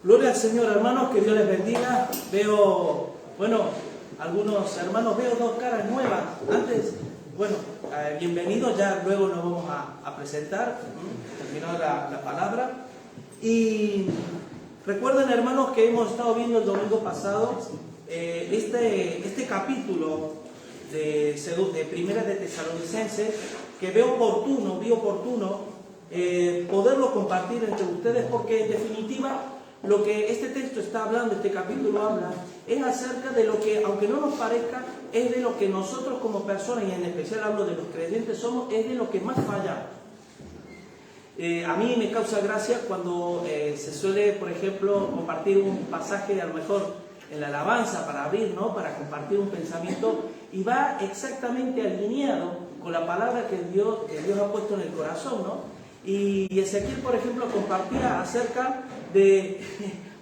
Gloria al Señor, hermanos, que Dios les bendiga. Veo, algunos hermanos, veo dos caras nuevas. Antes, bienvenidos, ya luego nos vamos a presentar, terminó la palabra. Y recuerden, hermanos, que hemos estado viendo el domingo pasado este capítulo de Primera de Tesalonicenses, que vi oportuno poderlo compartir entre ustedes, porque en definitiva lo que este texto está hablando, este capítulo habla, es acerca de lo que, aunque no nos parezca, es de lo que nosotros como personas, y en especial hablo de los creyentes, somos, es de lo que más fallamos. A mí me causa gracia cuando se suele, por ejemplo, compartir un pasaje, a lo mejor en la alabanza, para abrir, ¿no? Para compartir un pensamiento, y va exactamente alineado con la palabra que Dios ha puesto en el corazón, ¿no? Y Ezequiel, por ejemplo, compartía acerca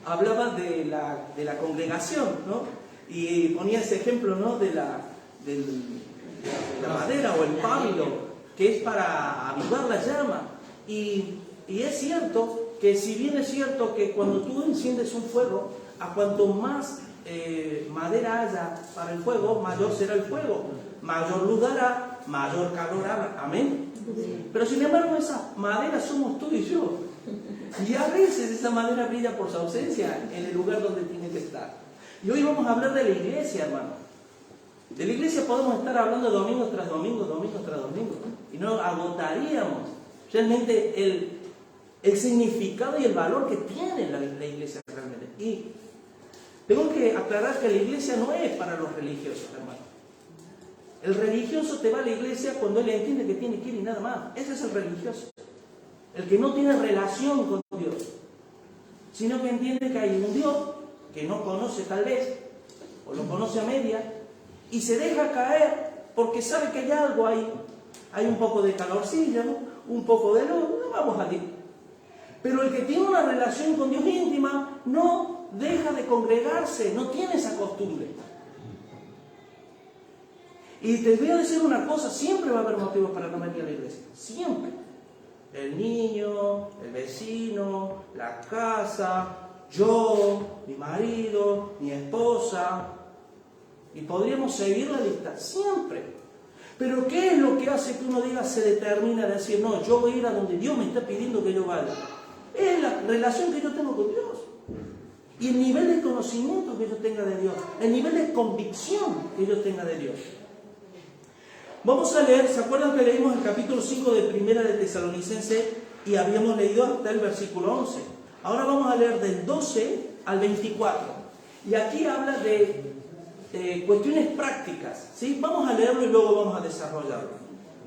hablaba de la congregación, ¿no? Y ponía ese ejemplo, ¿no? de la madera o el pabilo, que es para avivar la llama. Y es cierto que, si bien es cierto que cuando tú enciendes un fuego, a cuanto más madera haya para el fuego, mayor será el fuego, mayor luz dará, mayor calor habrá. Amén. Pero sin embargo, esa madera somos tú y yo. Y a veces esa madera brilla por su ausencia en el lugar donde tiene que estar. Y hoy vamos a hablar de la iglesia, hermano. De la iglesia podemos estar hablando domingo tras domingo, y no agotaríamos realmente el significado y el valor que tiene la iglesia realmente. Y tengo que aclarar que la iglesia no es para los religiosos, hermano. El religioso te va a la iglesia cuando él entiende que tiene que ir y nada más. Ese es el religioso. El que no tiene relación con Dios, sino que entiende que hay un Dios que no conoce tal vez, o lo conoce a media, y se deja caer porque sabe que hay algo ahí. Hay un poco de calorcillo, ¿no? Un poco de luz, no vamos a ir. Pero el que tiene una relación con Dios íntima no deja de congregarse, no tiene esa costumbre. Y te voy a decir una cosa, siempre va a haber motivos para no venir a la iglesia, siempre. El niño, el vecino, la casa, yo, mi marido, mi esposa, y podríamos seguir la lista, siempre. Pero ¿qué es lo que hace que uno diga, se determina a decir, no, yo voy a ir a donde Dios me está pidiendo que yo vaya? Es la relación que yo tengo con Dios. Y el nivel de conocimiento que yo tenga de Dios, el nivel de convicción que yo tenga de Dios. Vamos a leer, ¿se acuerdan que leímos el capítulo 5 de Primera de Tesalonicenses y habíamos leído hasta el versículo 11? Ahora vamos a leer del 12 al 24. Y aquí habla de cuestiones prácticas, ¿sí? Vamos a leerlo y luego vamos a desarrollarlo.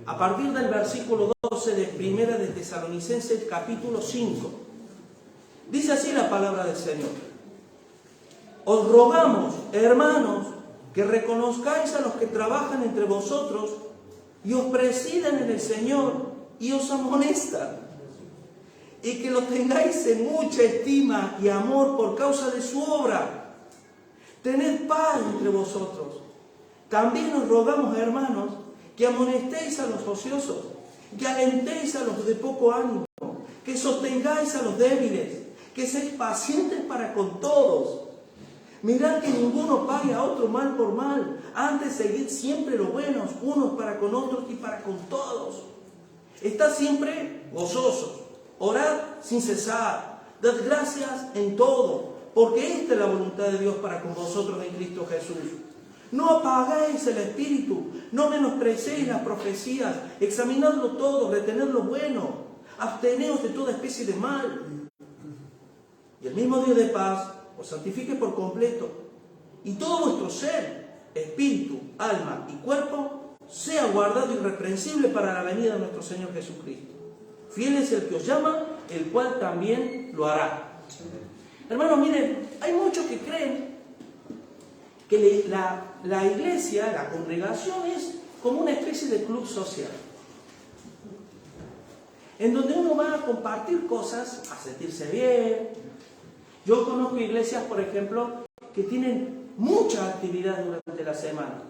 A partir del versículo 12 de Primera de Tesalonicenses, capítulo 5. Dice así la palabra del Señor. Os rogamos, hermanos, que reconozcáis a los que trabajan entre vosotros y os presiden en el Señor y os amonestan, y que los tengáis en mucha estima y amor por causa de su obra. Tened paz entre vosotros. También os rogamos, hermanos, que amonestéis a los ociosos, que alentéis a los de poco ánimo, que sostengáis a los débiles, que seáis pacientes para con todos. Mirad que ninguno pague a otro mal por mal. Antes seguid siempre lo buenos, unos para con otros y para con todos. Estad siempre gozosos. Orad sin cesar. Dad gracias en todo, porque esta es la voluntad de Dios para con vosotros en Cristo Jesús. No apagáis el espíritu, no menospreciéis las profecías. Examinadlo todo, retened lo bueno. Absteneos de toda especie de mal. Y el mismo Dios de paz os santifique por completo, y todo vuestro ser, espíritu, alma y cuerpo, sea guardado irreprensible para la venida de nuestro Señor Jesucristo. Fiel es el que os llama, el cual también lo hará. Hermanos, miren, hay muchos que creen que la iglesia, la congregación, es como una especie de club social, en donde uno va a compartir cosas, a sentirse bien. Yo conozco iglesias, por ejemplo, que tienen muchas actividades durante la semana.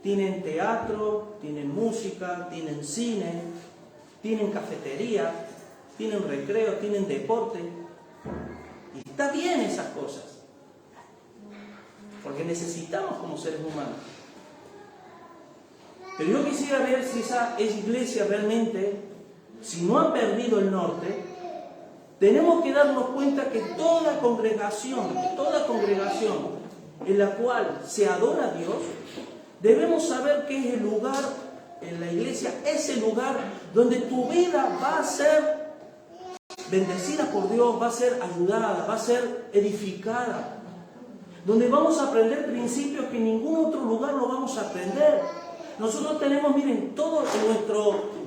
Tienen teatro, tienen música, tienen cine, tienen cafetería, tienen recreo, tienen deporte. Y Está bien esas cosas, porque necesitamos como seres humanos. Pero yo quisiera ver si esa iglesia realmente, si no ha perdido el norte, tenemos que darnos cuenta que toda congregación en la cual se adora a Dios, debemos saber que es el lugar, en la iglesia, es el lugar donde tu vida va a ser bendecida por Dios, va a ser ayudada, va a ser edificada. Donde vamos a aprender principios que en ningún otro lugar lo vamos a aprender. Nosotros tenemos, miren, todo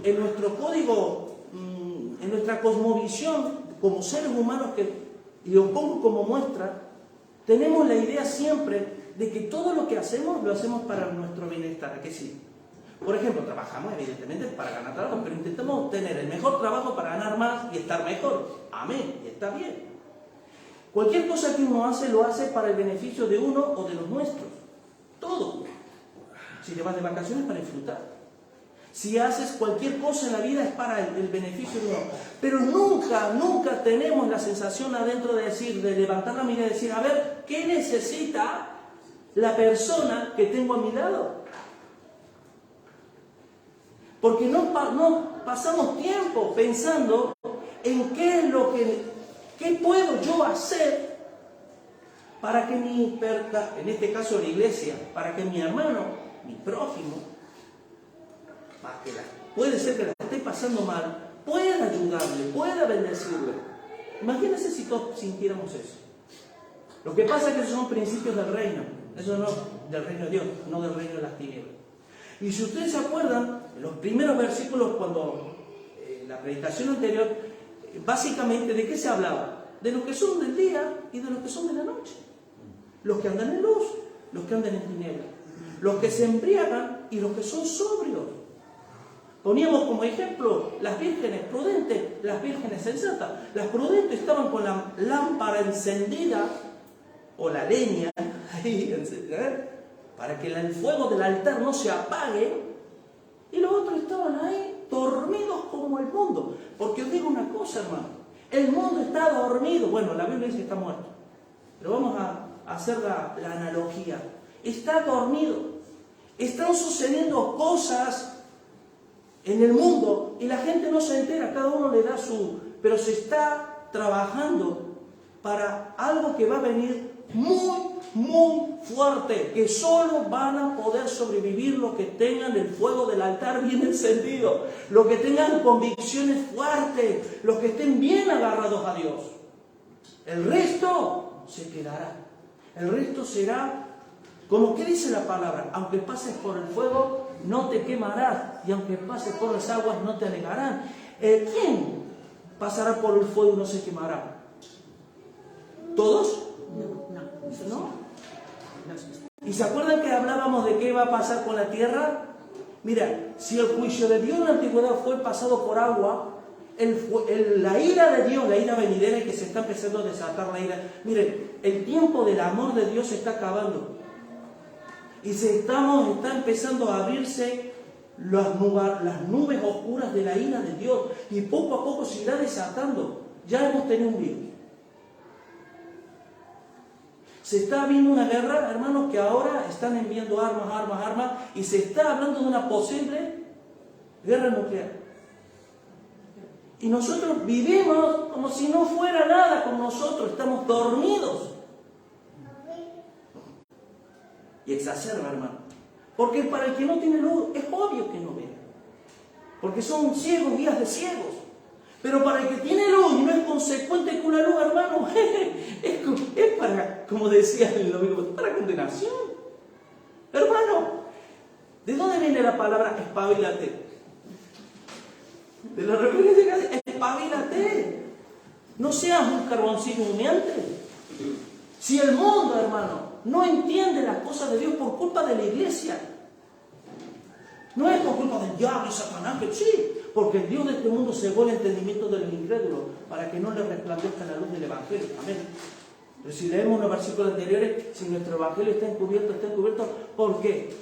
en nuestro código, en nuestra cosmovisión, como seres humanos, y lo pongo como muestra, tenemos la idea siempre de que todo lo que hacemos, lo hacemos para nuestro bienestar, ¿a que sí? Por ejemplo, trabajamos evidentemente para ganar trabajo, pero intentamos obtener el mejor trabajo para ganar más y estar mejor. Amén, y está bien. Cualquier cosa que uno hace, lo hace para el beneficio de uno o de los nuestros. Todo. Si te vas de vacaciones, para disfrutar. Si haces cualquier cosa en la vida, es para el beneficio de uno. Pero nunca tenemos la sensación adentro de decir, de levantar la mirada y decir, a ver, ¿qué necesita la persona que tengo a mi lado? Porque no pasamos tiempo pensando en qué puedo yo hacer para que en este caso la iglesia, para que mi hermano, mi prójimo, puede ser que la esté pasando mal, pueda ayudarle, pueda bendecirle. Imagínense si todos sintiéramos eso. Lo que pasa es que esos son principios del reino, eso no del reino de Dios, no del reino de las tinieblas. Y si ustedes se acuerdan, en los primeros versículos, cuando la predicación anterior, básicamente, ¿de qué se hablaba? De los que son del día y de los que son de la noche. Los que andan en luz, los que andan en tinieblas. Los que se embriagan y los que son sobrios. Poníamos como ejemplo las vírgenes prudentes, las vírgenes sensatas. Las prudentes estaban con la lámpara encendida, o la leña, ahí encendida, para que el fuego del altar no se apague, y los otros estaban ahí dormidos como el mundo. Porque os digo una cosa, hermano, el mundo está dormido. Bueno, la Biblia dice que está muerto, pero vamos a hacer la analogía. Está dormido, están sucediendo cosas en el mundo y la gente no se entera, cada uno le da pero se está trabajando para algo que va a venir muy fuerte, que solo van a poder sobrevivir los que tengan el fuego del altar bien encendido, los que tengan convicciones fuertes, los que estén bien agarrados a Dios. El resto se quedará. El resto será, como que dice la palabra, aunque pases por el fuego, no te quemarás, y aunque pases por las aguas, no te anegarán. ¿Quién pasará por el fuego y no se quemará? ¿Todos? ¿No? ¿Y se acuerdan que hablábamos de qué iba a pasar con la tierra? Mira, si el juicio de Dios en la antigüedad fue pasado por agua, la ira de Dios, la ira venidera, que se está empezando a desatar la ira. Miren, el tiempo del amor de Dios se está acabando. Y está empezando a abrirse las nubes oscuras de la ira de Dios. Y poco a poco se irá desatando. Ya hemos tenido un virus. Se está habiendo una guerra, hermanos, que ahora están enviando armas, y se está hablando de una posible guerra nuclear. Y nosotros vivimos como si no fuera nada con nosotros, estamos dormidos. Y exacerba, hermano. Porque para el que no tiene luz, es obvio que no ve. Porque son ciegos, guías de ciegos. Pero para el que tiene luz y no es consecuente con la luz, hermano, es para, como decía el domingo, es para condenación. Hermano, ¿de dónde viene la palabra espabilate? De la referencia de espabilate. No seas un carboncillo humeante. Si el mundo, hermano, no entiende las cosas de Dios por culpa de la iglesia, no es por culpa del diablo y Satanás, que sí, porque el Dios de este mundo cegó el entendimiento del incrédulo para que no le resplandezca la luz del Evangelio. Amén. Entonces, si leemos los versículos anteriores, si nuestro Evangelio está encubierto, ¿por qué?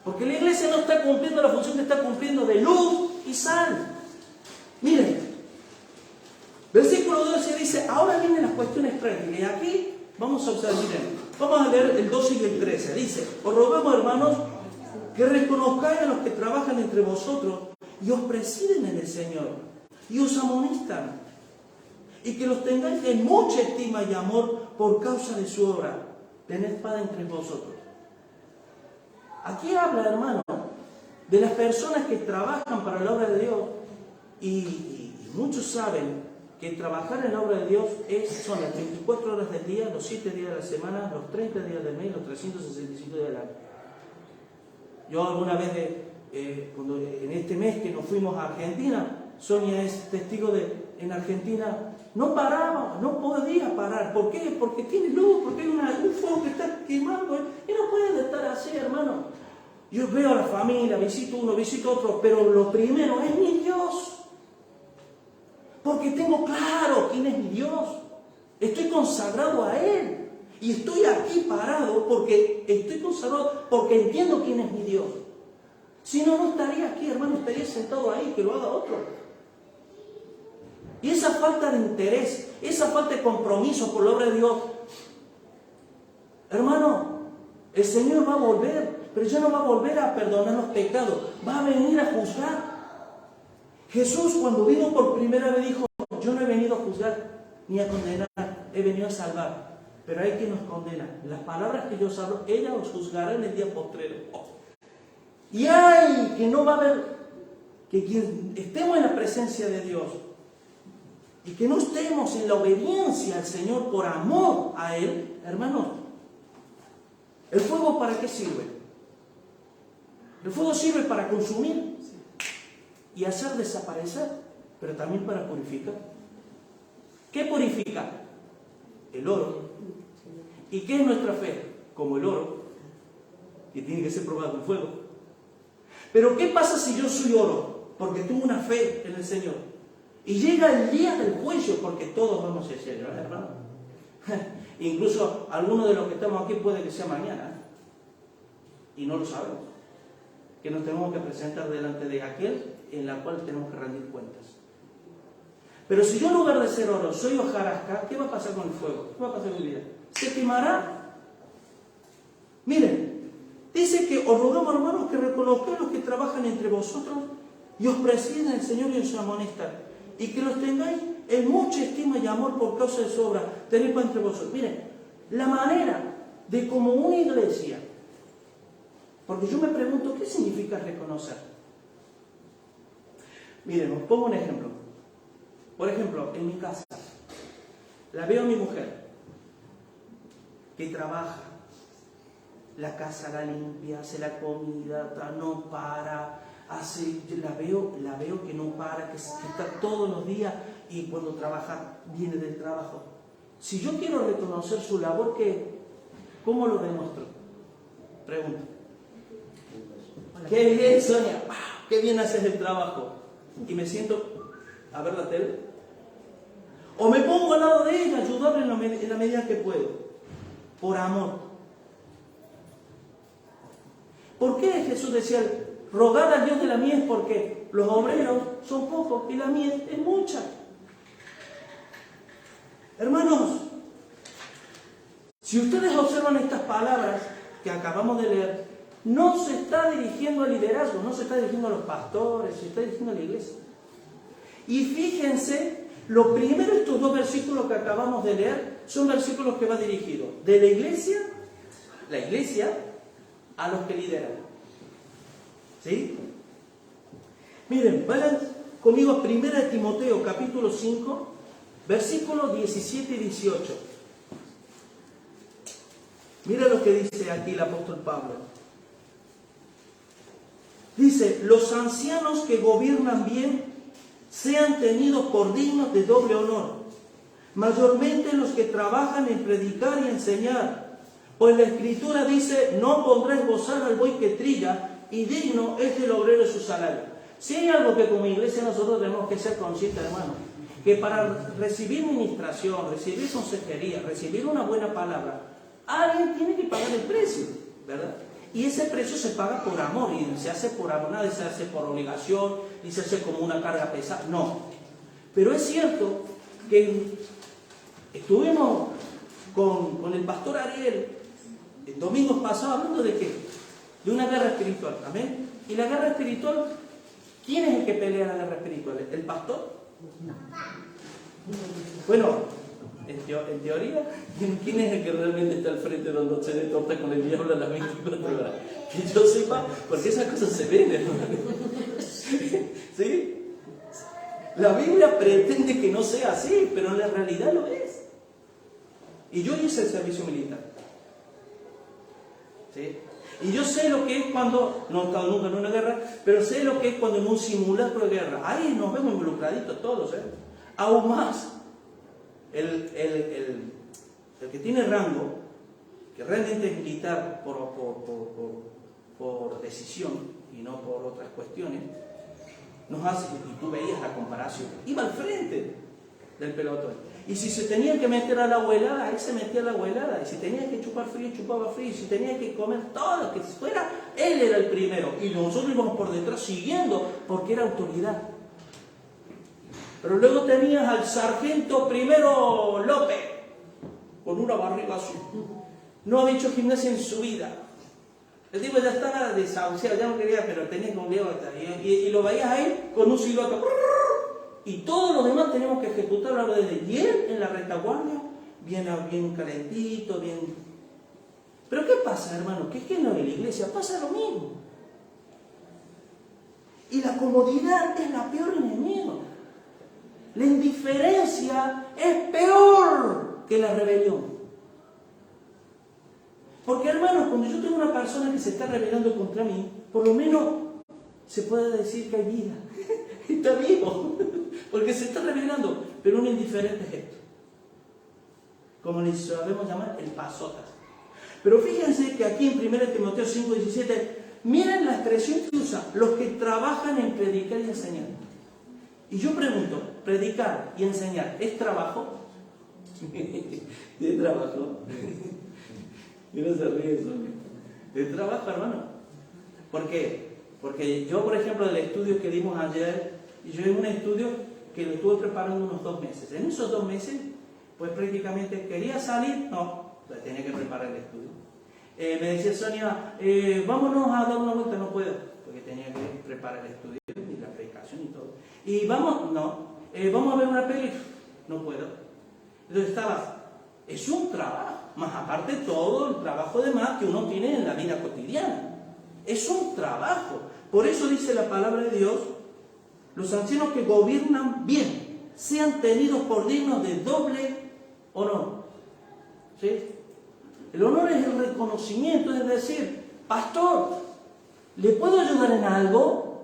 Porque la iglesia no está cumpliendo la función que está cumpliendo de luz y sal. Miren, versículo versículo 12 dice, ahora vienen las cuestiones prácticas. Y aquí vamos a observar, miren, vamos a leer el 12 y el 13. Dice, os rogamos, hermanos, que reconozcáis a los que trabajan entre vosotros y os presiden en el Señor y os amonestan, y que los tengáis en mucha estima y amor por causa de su obra. Tened paz entre vosotros. Aquí habla, hermano, de las personas que trabajan para la obra de Dios, y muchos saben que trabajar en la obra de Dios son las 24 horas del día, los 7 días de la semana, los 30 días del mes, los 365 días del año. Yo alguna vez, cuando en este mes que nos fuimos a Argentina, Sonia es testigo de, en Argentina, no paraba, no podía parar. ¿Por qué? Porque tiene luz, porque hay un fuego que está quemando, y no puede estar así, hermano. Yo veo a la familia, visito uno, visito otro, pero lo primero es mi Dios. Porque tengo claro quién es mi Dios. Estoy consagrado a Él. Y estoy aquí parado porque estoy consagrado, porque entiendo quién es mi Dios. Si no, no estaría aquí, hermano, estaría sentado ahí, que lo haga otro. Y esa falta de interés, esa falta de compromiso por la obra de Dios, hermano, el Señor va a volver, pero ya no va a volver a perdonar los pecados, va a venir a juzgar. Jesús, cuando vino por primera vez, dijo, yo no he venido a juzgar ni a condenar, he venido a salvar. Pero hay quien nos condena. Las palabras que yo os hablo, ella os juzgará en el día postrero. Y hay que no va a haber, que quien estemos en la presencia de Dios y que no estemos en la obediencia al Señor por amor a Él, hermanos, ¿el fuego para qué sirve? El fuego sirve para consumir y hacer desaparecer, pero también para purificar. ¿Qué purifica? El oro. ¿Y qué es nuestra fe? Como el oro, que tiene que ser probado con fuego. Pero ¿qué pasa si yo soy oro? Porque tuve una fe en el Señor. Y llega el día del juicio, porque todos vamos a ser, ¿verdad, hermano? Incluso algunos de los que estamos aquí puede que sea mañana. Y no lo sabemos. Que nos tenemos que presentar delante de aquel en la cual tenemos que rendir cuentas. Pero si yo en lugar de ser oro soy hojarasca, ¿qué va a pasar con el fuego? ¿Qué va a pasar con mi vida? ¿Se quemará? Miren, dice que os rogamos, hermanos, que reconozcáis los que trabajan entre vosotros y os presiden el Señor y os amonestan, y que los tengáis en mucha estima y amor por causa de su obra. Tenéis paz entre vosotros. Miren, la manera de como una iglesia, porque yo me pregunto, ¿qué significa reconocer? Miren, os pongo un ejemplo. Por ejemplo, en mi casa, la veo a mi mujer, que trabaja, la casa la limpia, hace la comida, no para, la veo que no para, que está todos los días, y cuando trabaja, viene del trabajo. Si yo quiero reconocer su labor, ¿cómo lo demuestro? Pregunto. ¡Qué bien, Sonia! ¡Wow! ¡Qué bien haces el trabajo! Y me siento a ver la tele. O me pongo al lado de ella, ayudarle en la medida que puedo. Por amor. ¿Por qué Jesús decía, rogad al Dios de la mies? Porque los obreros son pocos y la mies es mucha. Hermanos, si ustedes observan estas palabras que acabamos de leer, no se está dirigiendo al liderazgo, no se está dirigiendo a los pastores, se está dirigiendo a la iglesia. Y fíjense, lo primero, estos dos versículos que acabamos de leer, son versículos que va dirigido de la iglesia, a los que lideran. ¿Sí? Miren, vayan conmigo a 1 Timoteo, capítulo 5, versículos 17 y 18. Mira lo que dice aquí el apóstol Pablo. Dice, los ancianos que gobiernan bien sean tenidos por dignos de doble honor, mayormente los que trabajan en predicar y enseñar, pues la Escritura dice, no pondréis gozar al buey que trilla, y digno es el obrero de su salario. Si hay algo que como iglesia nosotros tenemos que ser conscientes, hermano, que para recibir ministración, recibir consejería, recibir una buena palabra, alguien tiene que pagar el precio, ¿verdad? Y ese precio se paga por amor, y se hace por amor, nada se hace por obligación, ni se hace como una carga pesada, no. Pero es cierto que estuvimos con el pastor Ariel el domingo pasado hablando de qué, de una guerra espiritual, amén. Y la guerra espiritual, ¿quién es el que pelea la guerra espiritual? ¿El pastor? Bueno, en teoría, ¿quién es el que realmente está al frente dándose de torta con el diablo a las 24 horas? Que yo sepa, porque esas cosas se ven, hermano. ¿Sí? La Biblia pretende que no sea así, pero en la realidad lo es. Y yo hice el servicio militar. ¿Sí? Y yo sé lo que es cuando, no he estado nunca en una guerra, pero sé lo que es cuando en un simulacro de guerra, ahí nos vemos involucraditos todos, aún más, el que tiene rango, que realmente es militar por decisión y no por otras cuestiones, nos hace, y tú veías la comparación, iba al frente del pelotón. Y si se tenía que meter a la abuelada, ahí se metía a la abuelada. Y si tenía que chupar frío, chupaba frío. Y si tenía que comer todo lo que fuera, él era el primero. Y nosotros íbamos por detrás siguiendo, porque era autoridad. Pero luego tenías al sargento primero López, con una barriga así. No había hecho gimnasia en su vida. El tipo ya estaba desahuciado, ya no quería, pero tenía que volver a y lo veías ahí con un silbato. Y todos los demás tenemos que ejecutar la orden de él. Y él en la retaguardia, bien calentito, bien... Pero ¿qué pasa, hermano? Que es que no en la iglesia pasa lo mismo. Y la comodidad es la peor enemigo. La indiferencia es peor que la rebelión. Porque, hermanos, cuando yo tengo una persona que se está rebelando contra mí, por lo menos se puede decir que hay vida. Está vivo. Porque se está rebelando, pero un indiferente es esto. Como le sabemos llamar, el pasotas. Pero fíjense que aquí en 1 Timoteo 5:17, miren la expresión que usa, los que trabajan en predicar y enseñar. Y yo pregunto, ¿predicar y enseñar es trabajo? ¿Es trabajo? Y no se ríe eso. ¿Es trabajo, hermano? ¿Por qué? Porque yo, por ejemplo, del estudio que dimos ayer, yo en un estudio que lo estuve preparando unos 2 meses. En esos 2 meses, pues prácticamente quería salir, no, pues tenía que preparar el estudio. Me decía Sonia, vámonos a dar una vuelta, no puedo, porque tenía que preparar el estudio y la predicación y todo. Y vamos, no, vamos a ver una peli, no puedo. Entonces es un trabajo, más aparte todo el trabajo demás que uno tiene en la vida cotidiana. Es un trabajo. Por eso dice la palabra de Dios, los ancianos que gobiernan bien sean tenidos por dignos de doble honor. ¿Sí? El honor es el reconocimiento, es decir, pastor, ¿le puedo ayudar en algo?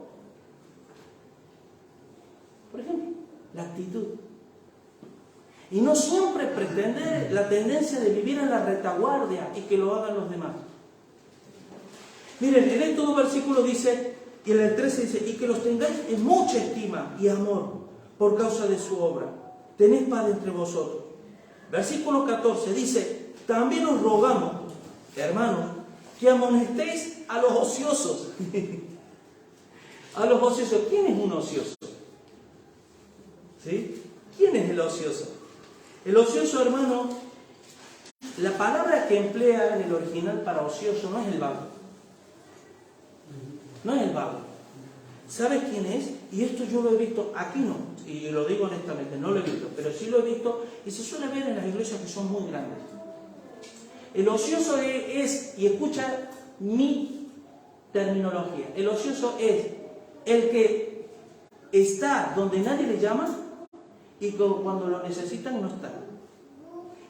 Por ejemplo, la actitud. Y no siempre pretender la tendencia de vivir en la retaguardia y que lo hagan los demás. Miren, en estos 2 versículos dice, y en el 13 dice, y que los tengáis en mucha estima y amor por causa de su obra. Tened paz entre vosotros. Versículo 14 dice, también os rogamos, hermanos, que amonestéis a los ociosos. A los ociosos. ¿Quién es un ocioso? ¿Sí? ¿Quién es el ocioso? El ocioso, hermano, la palabra que emplea en el original para ocioso no es el vago. No es el vago. ¿Sabes quién es? Y esto yo lo he visto, aquí no, y lo digo honestamente, no lo he visto, pero sí lo he visto y se suele ver en las iglesias que son muy grandes. El ocioso es, y escucha mi terminología, el ocioso es el que está donde nadie le llama y cuando lo necesitan no está.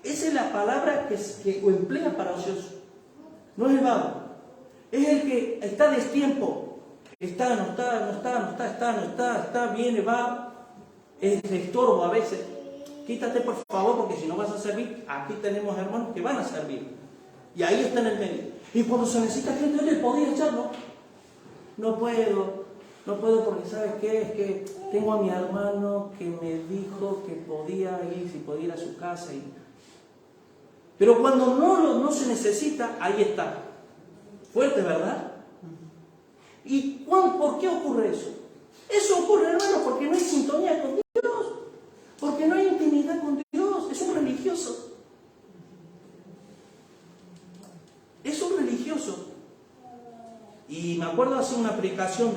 Esa es la palabra que emplea para ocioso. No es el vago. Es el que está a destiempo. Está, no está, viene, va. Es estorbo a veces. Quítate por favor, porque si no vas a servir, aquí tenemos hermanos que van a servir. Y ahí está en el medio. Y cuando se necesita gente, oye, ¿podría echarlo? No puedo porque ¿sabes qué? Es que tengo a mi hermano que me dijo que podía ir, si podía ir a su casa. Pero cuando no se necesita, ahí está. Fuerte, ¿verdad? ¿Y por qué ocurre eso? Eso ocurre, hermano, porque no hay sintonía con Dios. Porque no hay intimidad. intimidad con Dios, es un religioso. Es un religioso. Y me acuerdo hace una predicación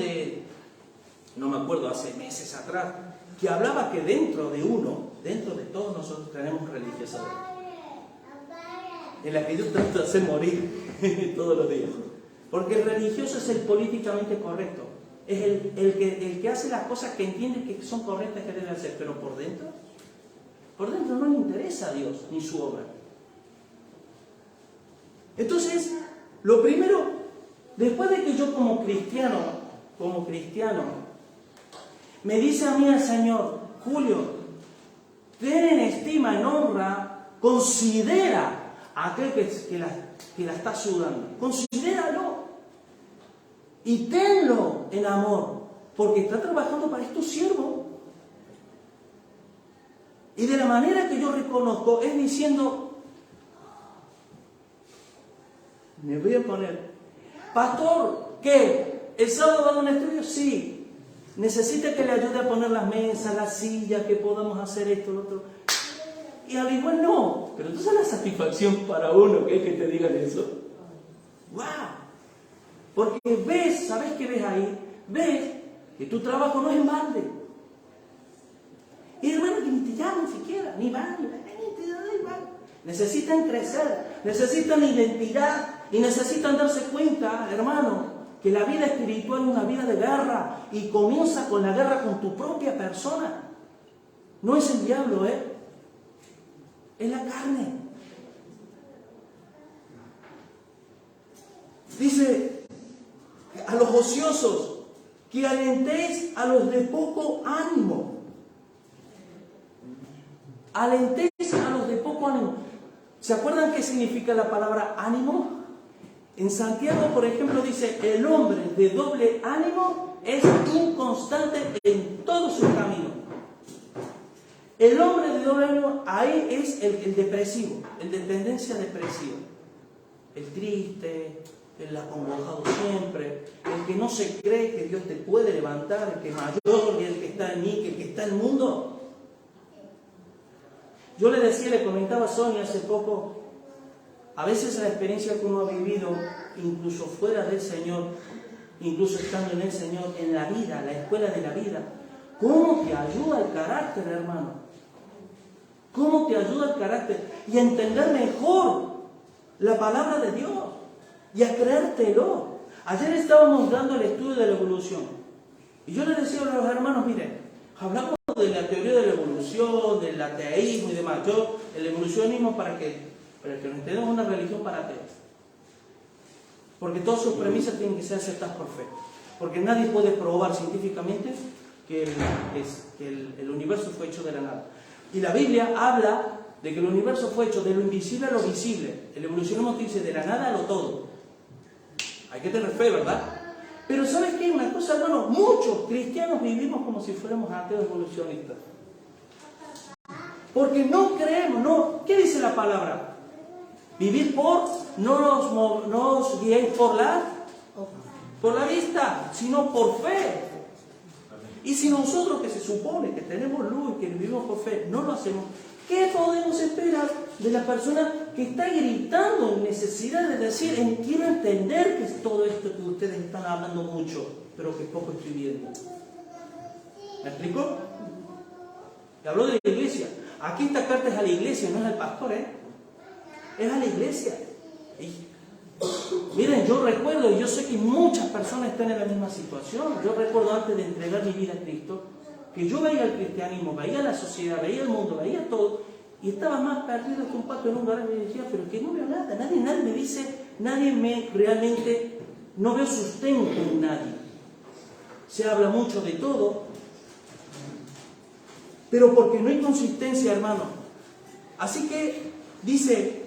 no me acuerdo, hace meses atrás, que hablaba que dentro de todos nosotros tenemos religiosidad. En la que Dios trata de hacer morir todos los días. Porque el religioso es el políticamente correcto. Es el que hace las cosas que entiende que son correctas que debe hacer. Pero por dentro no le interesa a Dios ni su obra. Entonces, lo primero, después de que yo como cristiano, me dice a mí el Señor, Julio, ten en estima, en honra, considera a aquel que la está sudando. Considéralo. Y tenlo en amor, porque está trabajando para tu siervo. Y de la manera que yo reconozco es diciendo, me voy a poner, pastor, ¿qué? ¿El sábado va a dar un estudio? Sí. ¿Necesita que le ayude a poner las mesas, las sillas, que podamos hacer esto, lo otro? Y al igual no. Pero entonces la satisfacción para uno, que es que te digan eso. ¡Wow! Porque ves, ¿sabes qué ves ahí? Ves que tu trabajo no es en balde. Y hermano, que ni te llaman siquiera, ni van, ni te dan igual. Necesitan crecer, necesitan identidad y necesitan darse cuenta, hermano, que la vida espiritual es una vida de guerra y comienza con la guerra con tu propia persona. No es el diablo, es la carne. Dice a los ociosos que alentéis a los de poco ánimo. Alentéis a los de poco ánimo. ¿Se acuerdan qué significa la palabra ánimo? En Santiago, por ejemplo, dice, el hombre de doble ánimo es inconstante en todos sus caminos. El hombre de doble ánimo, ahí es el depresivo, el de tendencia depresiva. El triste, el acongojado siempre, el que no se cree que Dios te puede levantar, el que es mayor, y el que está en mí, que el que está en el mundo. Yo le comentaba a Sonia hace poco, a veces la experiencia que uno ha vivido, incluso fuera del Señor, incluso estando en el Señor, en la vida, la escuela de la vida, ¿cómo te ayuda el carácter, hermano? ¿Cómo te ayuda el carácter? Y a entender mejor la palabra de Dios y a creértelo. Ayer estábamos dando el estudio de la evolución y yo les decía a los hermanos, miren, hablamos de la teoría de la evolución, del ateísmo y demás. El evolucionismo para que nos entendamos una religión para ateos. Porque todas sus premisas tienen que ser aceptadas por fe. Porque nadie puede probar científicamente que el universo fue hecho de la nada. Y la Biblia habla de que el universo fue hecho de lo invisible a lo visible. El evolucionismo te dice de la nada a lo todo. Hay que tener fe, ¿verdad? Pero ¿sabes qué? Una cosa, hermano, muchos cristianos vivimos como si fuéramos ateos evolucionistas. Porque no creemos, no. ¿Qué dice la palabra? Vivir no os guiéis por la vista, sino por fe. Y si nosotros, que se supone que tenemos luz y que vivimos por fe, no lo hacemos, ¿qué podemos esperar de la persona que está gritando en necesidad de decir, quiero entender que es todo esto que ustedes están hablando mucho, pero que poco estoy viendo? ¿Me explico? Le hablo de la iglesia. Aquí esta carta es a la iglesia, no es al pastor, es a la iglesia. Miren, yo recuerdo, y yo sé que muchas personas están en la misma situación. Yo recuerdo antes de entregar mi vida a Cristo, que yo veía el cristianismo, veía la sociedad, veía el mundo, veía todo, y estaba más perdido que un pato en un garaje. Y me decía, pero que no veo nada, nadie me dice, realmente, no veo sustento en nadie. Se habla mucho de todo, pero porque no hay consistencia, hermano. Así que dice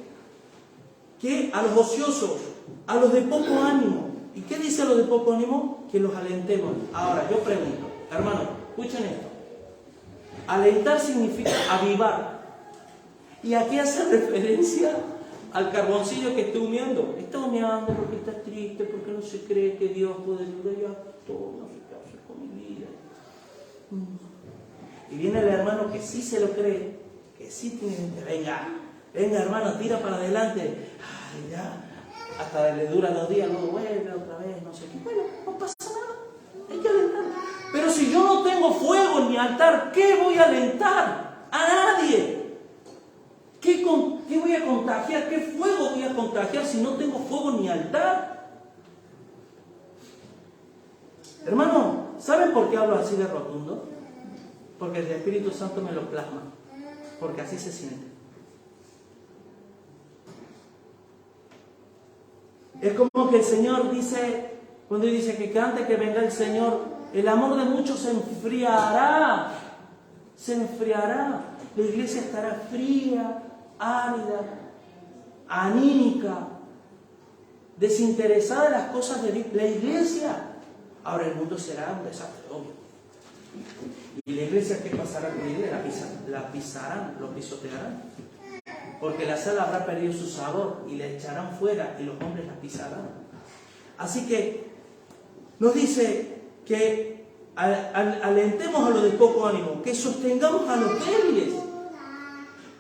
que a los ociosos, a los de poco ánimo. ¿Y qué dice a los de poco ánimo? Que los alentemos. Ahora, yo pregunto, hermano, escuchen esto. Alentar significa avivar. ¿Y a qué hace referencia? Al carboncillo que está humeando. Está humeando porque está triste, porque no se cree que Dios puede ayudar. Ya todo, no sé qué hacer con mi vida. Y viene el hermano que sí se lo cree, que que sí tiene gente, venga hermano, tira para adelante. Ay, ya, hasta le dura 2 días, luego vuelve otra vez, no sé qué. Bueno, no pasa nada, hay que alentar. Pero si yo no tengo fuego en mi altar, ¿qué voy a alentar? A nadie. ¿Qué voy a contagiar? ¿Qué fuego voy a contagiar si no tengo fuego en mi altar? Hermano, ¿saben por qué hablo así de rotundo? Porque el Espíritu Santo me lo plasma. Porque así se siente. Es como que el Señor dice, cuando dice que antes que venga el Señor, el amor de muchos se enfriará. Se enfriará. La iglesia estará fría, árida, anímica, desinteresada en las cosas de Dios. La iglesia. Ahora el mundo será un desastre, obvio. ¿Y la iglesia qué pasará con la iglesia? La pisarán, lo pisotearán. Porque la sal habrá perdido su sabor y la echarán fuera y los hombres la pisarán. Así que nos dice que alentemos a los de poco ánimo, que sostengamos a los débiles.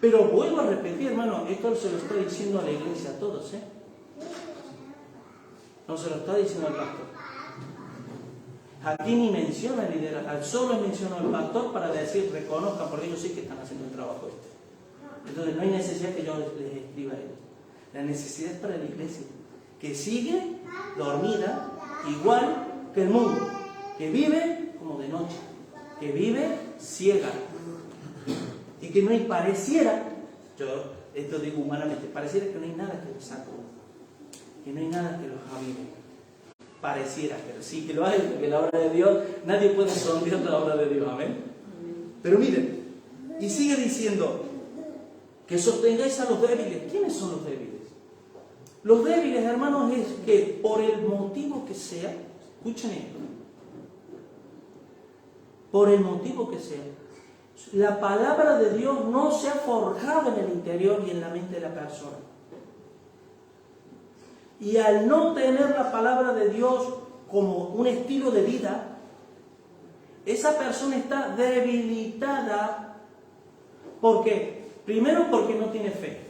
Pero vuelvo a repetir, hermano, esto se lo está diciendo a la iglesia, a todos, ¿eh? No se lo está diciendo al pastor. Aquí ni menciona el liderazgo, solo menciona al pastor para decir, reconozcan, porque ellos sí que están haciendo el trabajo este. Entonces no hay necesidad que yo les escriba a ellos. La necesidad es para la iglesia, que sigue dormida, igual que el mundo, que vive como de noche, que vive ciega, y que no hay, pareciera, yo esto digo humanamente, pareciera que no hay nada que los sacude, que no hay nada que los avive. Pareciera, pero sí que lo hay, porque la obra de Dios, nadie puede sonreír la obra de Dios, amén. Pero miren, y sigue diciendo que sostengáis a los débiles. ¿Quiénes son los débiles? Los débiles, hermanos, es que por el motivo que sea, escuchen esto, por el motivo que sea, la palabra de Dios no se ha forjado en el interior y en la mente de la persona. Y al no tener la palabra de Dios como un estilo de vida, esa persona está debilitada. ¿Por qué? Primero, porque no tiene fe.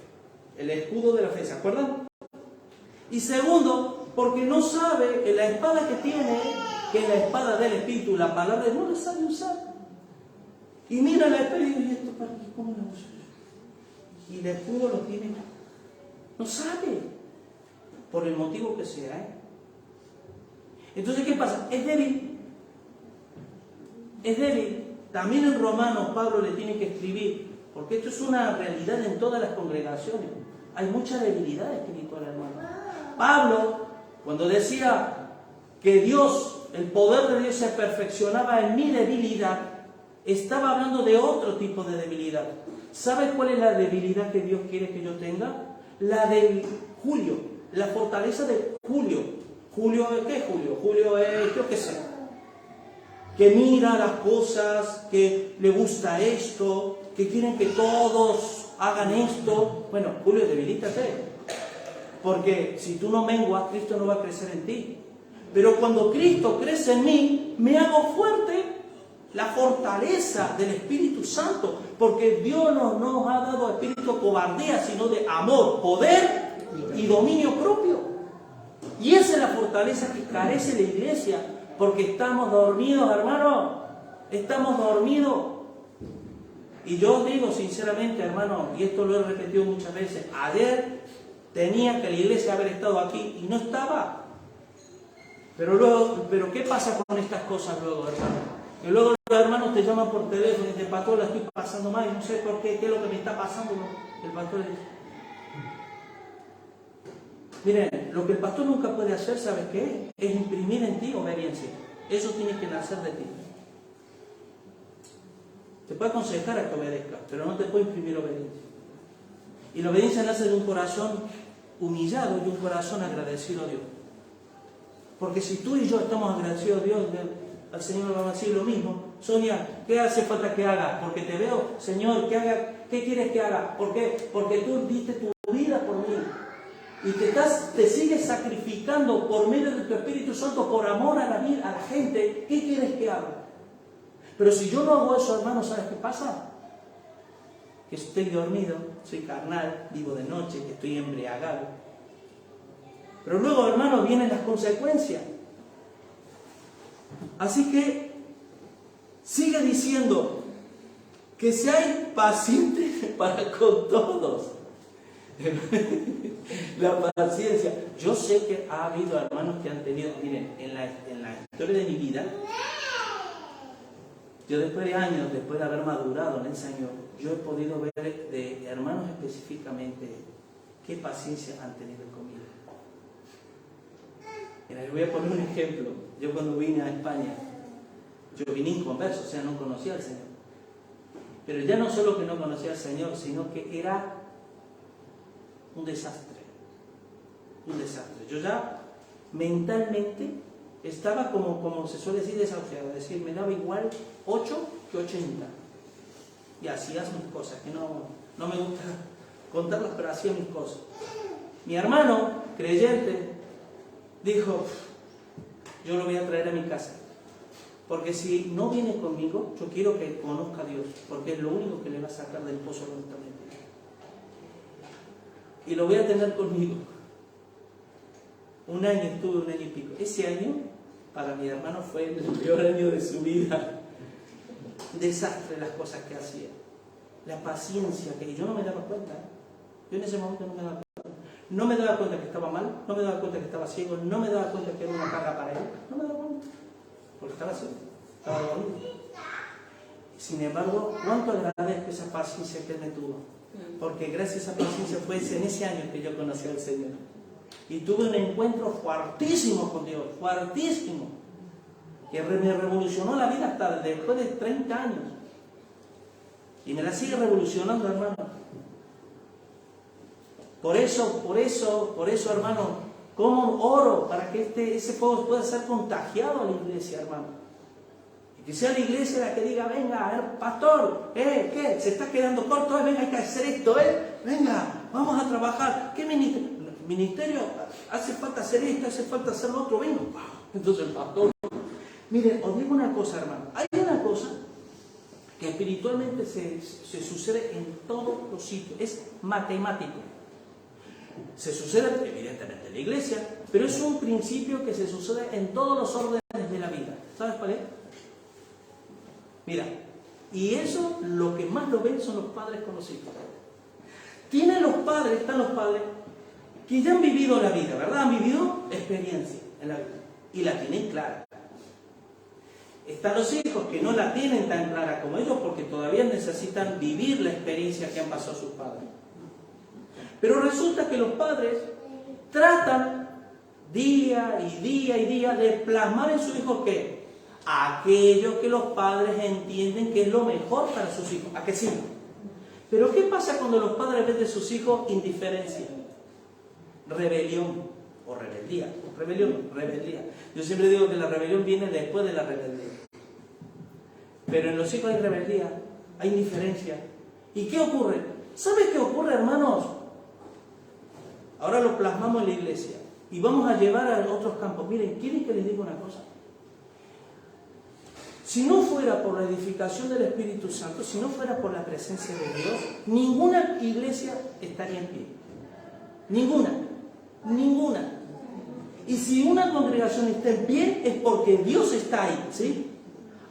El escudo de la fe, ¿se acuerdan? Y segundo, porque no sabe en la espada que tiene, que es la espada del Espíritu, la palabra no la sabe usar. Y mira la espada y dice, ¿y esto para qué? ¿Cómo la uso? Y el escudo lo tiene, no sabe. Por el motivo que sea, ¿eh? Entonces, ¿qué pasa? Es débil. Es débil. También en Romanos Pablo le tiene que escribir, porque esto es una realidad en todas las congregaciones. Hay mucha debilidad espiritual, hermano. Pablo, cuando decía que Dios, el poder de Dios se perfeccionaba en mi debilidad, estaba hablando de otro tipo de debilidad. ¿Sabes cuál es la debilidad que Dios quiere que yo tenga? La de Julio. La fortaleza de Julio. ¿Julio qué es Julio? Julio es, yo qué sé, que mira las cosas, que le gusta esto, que quieren que todos hagan esto. Bueno, Julio, debilítate. Porque si tú no menguas, Cristo no va a crecer en ti. Pero cuando Cristo crece en mí, me hago fuerte. La fortaleza del Espíritu Santo. Porque Dios no nos ha dado espíritu de cobardía, sino de amor, poder y dominio propio. Y esa es la fortaleza que carece la iglesia, porque estamos dormidos, hermano. Estamos dormidos. Y yo os digo sinceramente, hermano, y esto lo he repetido muchas veces, ayer tenía que la iglesia haber estado aquí y no estaba. Pero ¿qué pasa con estas cosas luego, hermano? Que luego los hermanos te llaman por teléfono y dicen, pastor, la estoy pasando mal, y no sé por qué, qué es lo que me está pasando. El pastor le dice, miren, lo que el pastor nunca puede hacer, ¿sabes qué? Es imprimir en ti obediencia. Eso tiene que nacer de ti. Te puede aconsejar a que obedezcas, pero no te puede imprimir obediencia. Y la obediencia nace de un corazón humillado y un corazón agradecido a Dios. Porque si tú y yo estamos agradecidos a Dios, al Señor le vamos a decir lo mismo. Sonia, ¿qué hace falta que haga? Porque te veo, Señor, ¿qué quieres que haga? ¿Por qué? Porque tú diste tu vida por mí. Y te sigues sacrificando por medio de tu Espíritu Santo por amor a la gente. ¿Qué quieres que haga? Pero si yo no hago eso, hermano, ¿sabes qué pasa? que estoy dormido, soy carnal, vivo de noche, que estoy embriagado. Pero luego, hermanos, vienen las consecuencias. Así que sigue diciendo que seáis pacientes para con todos. La paciencia. Yo sé que ha habido hermanos que han tenido, miren, en la historia de mi vida, yo después de años, después de haber madurado en el Señor, yo he podido ver de hermanos específicamente qué paciencia han tenido conmigo. Mira, les voy a poner un ejemplo. Yo cuando vine a España, yo vine inconverso, o sea, no conocía al Señor. Pero ya no solo que no conocía al Señor, sino que era un desastre. Un desastre. Yo ya mentalmente estaba como se suele decir, desahuciado. Es decir, me daba igual 8 que 80. Y hacía mis cosas, que no me gusta contarlas, pero hacía mis cosas. Mi hermano, creyente, dijo, yo lo voy a traer a mi casa. Porque si no viene conmigo, yo quiero que conozca a Dios, porque es lo único que le va a sacar del pozo lentamente. Y lo voy a tener conmigo. Un año estuve, 1 año y pico. Ese año, para mi hermano, fue el peor año de su vida. Desastre las cosas que hacía. La paciencia, que yo no me daba cuenta. Yo en ese momento no me daba cuenta. No me daba cuenta que estaba mal, no me daba cuenta que estaba ciego, no me daba cuenta que era una carga para él. No me daba cuenta. Porque estaba ciego, estaba dormido. Sin embargo, ¿cuánto agradezco esa paciencia que él me tuvo? Porque gracias a esa paciencia fue en ese año que yo conocí al Señor. Y tuve un encuentro fuertísimo con Dios, fuertísimo, que me revolucionó la vida hasta después de 30 años. Y me la sigue revolucionando, hermano. Por eso, hermano, como oro para que ese fuego pueda ser contagiado a la iglesia, hermano. Que sea la iglesia la que diga, venga, a ver, pastor, ¿qué? ¿Se está quedando corto? Venga, hay que hacer esto, venga, vamos a trabajar. ¿Qué ministerio? Hace falta hacer esto, hace falta hacer lo otro, venga. Entonces el pastor, miren, os digo una cosa, hermano. Hay una cosa que espiritualmente se sucede en todos los sitios, es matemático. Se sucede evidentemente en la iglesia, pero es un principio que se sucede en todos los órdenes de la vida. ¿Sabes cuál es? Mira, y eso lo que más lo ven son los padres con los hijos. Están los padres que ya han vivido la vida, ¿verdad? Han vivido experiencia en la vida y la tienen clara. Están los hijos que no la tienen tan clara como ellos porque todavía necesitan vivir la experiencia que han pasado sus padres. Pero resulta que los padres tratan día y día de plasmar en sus hijos ¿qué? Aquello que los padres entienden que es lo mejor para sus hijos. ¿A qué sí? Pero ¿qué pasa cuando los padres ven de sus hijos indiferencia? Rebelión o rebeldía. Rebeldía. Yo siempre digo que la rebelión viene después de la rebeldía. Pero en los hijos hay rebeldía, hay indiferencia. ¿Y qué ocurre? ¿Sabe qué ocurre, hermanos? Ahora lo plasmamos en la iglesia y vamos a llevar a otros campos. Miren, ¿quieren que les diga una cosa? Si no fuera por la edificación del Espíritu Santo, si no fuera por la presencia de Dios, ninguna iglesia estaría en pie. Ninguna. Y si una congregación está en pie, es porque Dios está ahí, ¿sí?